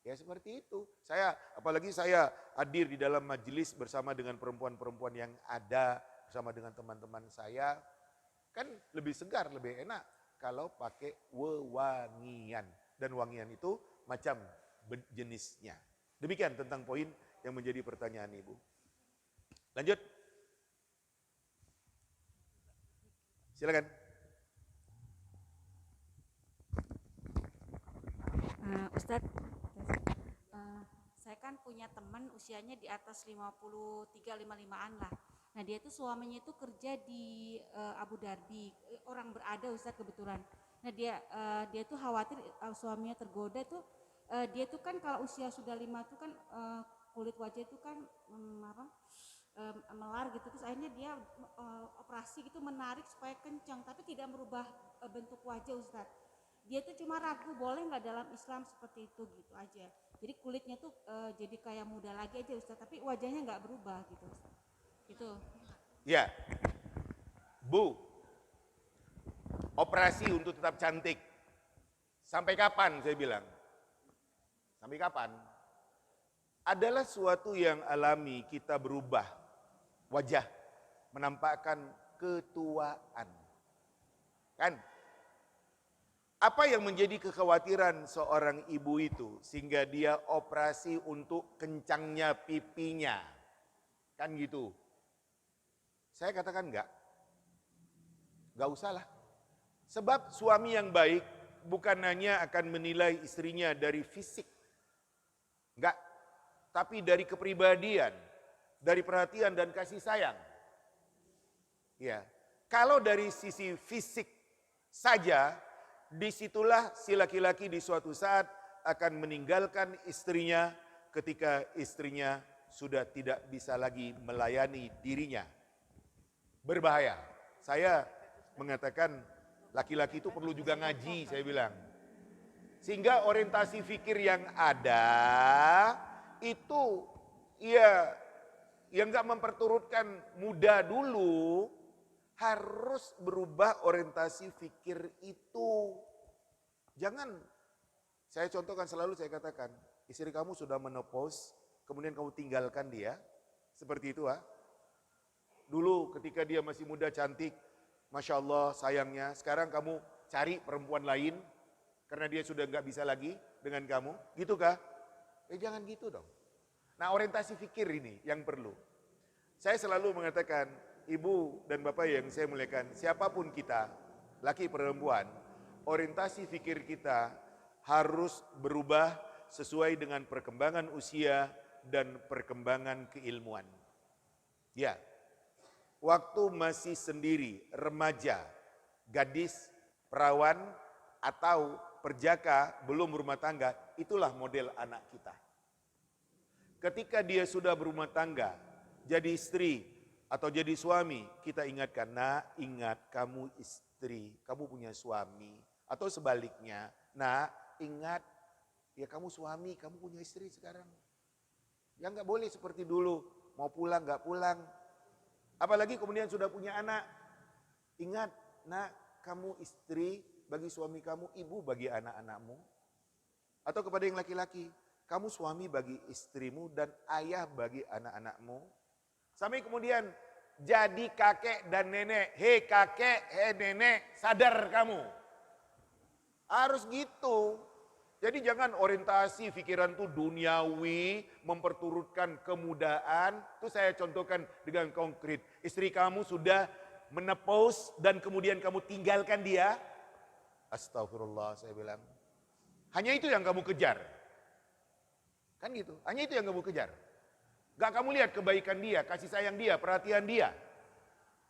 Ya seperti itu. Apalagi saya hadir di dalam majelis bersama dengan perempuan-perempuan yang ada, bersama dengan teman-teman saya. Kan lebih segar, lebih enak kalau pakai wewangian. Dan wangian itu macam jenisnya. Demikian tentang poin yang menjadi pertanyaan Ibu. Lanjut. Silakan. Ustadz, saya kan punya teman usianya di atas 53-55an lah. Nah dia itu suaminya itu kerja di Abu Dhabi, orang berada Ustadz kebetulan. Nah dia tuh khawatir suaminya tergoda tuh. Dia tuh kan kalau usia sudah 5 tuh kan kulit wajah itu kan melar gitu, terus akhirnya dia operasi gitu menarik supaya kencang, tapi tidak merubah bentuk wajah Ustadz. Dia tuh cuma ragu boleh nggak dalam Islam seperti itu gitu aja. Jadi kulitnya tuh jadi kayak muda lagi aja Ustadz, tapi wajahnya nggak berubah gitu Ustadz. Itu. Ya, Bu, operasi untuk tetap cantik. Sampai kapan saya bilang? Sampai kapan? Adalah suatu yang alami kita berubah wajah, menampakkan ketuaan. Kan? Apa yang menjadi kekhawatiran seorang ibu itu sehingga dia operasi untuk kencangnya pipinya? Kan gitu. Saya katakan enggak usah lah. Sebab suami yang baik bukan hanya akan menilai istrinya dari fisik. Enggak. Tapi dari kepribadian, dari perhatian dan kasih sayang. Ya. Kalau dari sisi fisik saja, disitulah si laki-laki di suatu saat akan meninggalkan istrinya ketika istrinya sudah tidak bisa lagi melayani dirinya. Berbahaya. Saya mengatakan laki-laki itu perlu juga ngaji, saya bilang. Sehingga orientasi fikir yang ada itu ya yang gak memperturutkan muda dulu, harus berubah orientasi fikir itu. Jangan, saya contohkan selalu, saya katakan, istri kamu sudah menopause, kemudian kamu tinggalkan dia, seperti itu Dulu ketika dia masih muda cantik, Masya Allah sayangnya, sekarang kamu cari perempuan lain, karena dia sudah gak bisa lagi dengan kamu, gitu kah? Jangan gitu dong. Nah orientasi fikir ini yang perlu. Saya selalu mengatakan, Ibu dan Bapak yang saya muliakan, siapapun kita, laki perempuan, orientasi fikir kita harus berubah sesuai dengan perkembangan usia dan perkembangan keilmuan. Ya, waktu masih sendiri, remaja, gadis, perawan, atau perjaka, belum berumah tangga, itulah model anak kita. Ketika dia sudah berumah tangga, jadi istri atau jadi suami, kita ingatkan, nak, ingat kamu istri, kamu punya suami. Atau sebaliknya, nak, ingat, ya kamu suami, kamu punya istri sekarang. Ya nggak boleh seperti dulu, mau pulang nggak pulang. Apalagi kemudian sudah punya anak, ingat, nak, kamu istri bagi suami kamu, ibu bagi anak-anakmu. Atau kepada yang laki-laki, kamu suami bagi istrimu dan ayah bagi anak-anakmu. Sampai kemudian jadi kakek dan nenek. Hei kakek, hei nenek, sadar kamu. Harus gitu. Jadi jangan orientasi pikiran tuh duniawi, memperturutkan kemudahan. Itu saya contohkan dengan konkret. Istri kamu sudah menepos dan kemudian kamu tinggalkan dia. Astagfirullah, saya bilang. Hanya itu yang kamu kejar. Kan gitu, hanya itu yang kamu kejar. Gak kamu lihat kebaikan dia, kasih sayang dia, perhatian dia.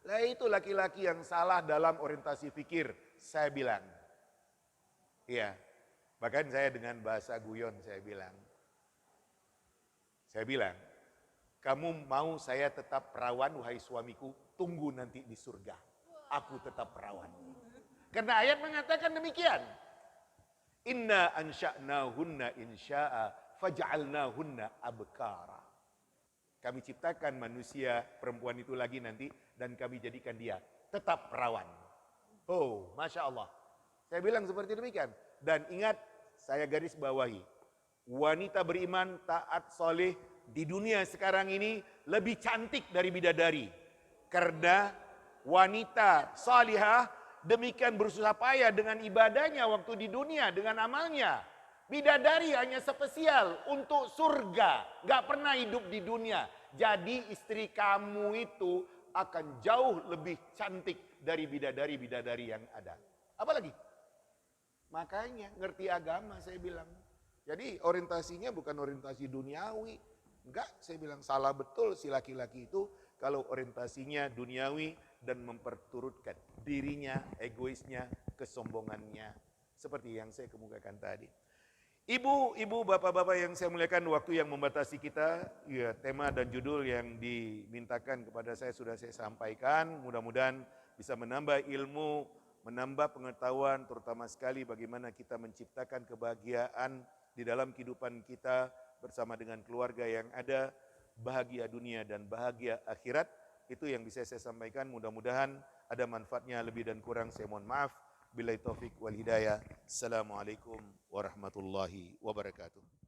Lah itu laki-laki yang salah dalam orientasi pikir, saya bilang. Iya, bahkan saya dengan bahasa guyon saya bilang. Kamu mau saya tetap perawan, wahai suamiku, tunggu nanti di surga. Aku tetap perawan. Karena ayat mengatakan demikian. Inna ansha'nahunna insya'a faj'alnahunna abkara. Kami ciptakan manusia perempuan itu lagi nanti dan kami jadikan dia tetap perawan. Oh, Masya Allah. Saya bilang seperti demikian. Dan ingat, saya garis bawahi. Wanita beriman, taat, soleh di dunia sekarang ini lebih cantik dari bidadari. Karena wanita salihah demikian bersusah payah dengan ibadahnya waktu di dunia, dengan amalnya. Bidadari hanya spesial untuk surga, gak pernah hidup di dunia. Jadi istri kamu itu akan jauh lebih cantik dari bidadari-bidadari yang ada. Apalagi? Makanya ngerti agama saya bilang. Jadi orientasinya bukan orientasi duniawi. Enggak, saya bilang salah betul si laki-laki itu kalau orientasinya duniawi dan memperturutkan dirinya, egoisnya, kesombongannya. Seperti yang saya kemukakan tadi. Ibu, bapak-bapak yang saya muliakan, waktu yang membatasi kita, ya tema dan judul yang dimintakan kepada saya sudah saya sampaikan. Mudah-mudahan bisa menambah ilmu, menambah pengetahuan, terutama sekali bagaimana kita menciptakan kebahagiaan di dalam kehidupan kita bersama dengan keluarga yang ada, bahagia dunia dan bahagia akhirat. Itu yang bisa saya sampaikan, mudah-mudahan ada manfaatnya, lebih dan kurang saya mohon maaf. Billahi taufik wal hidayah. Assalamualaikum warahmatullahi wabarakatuh.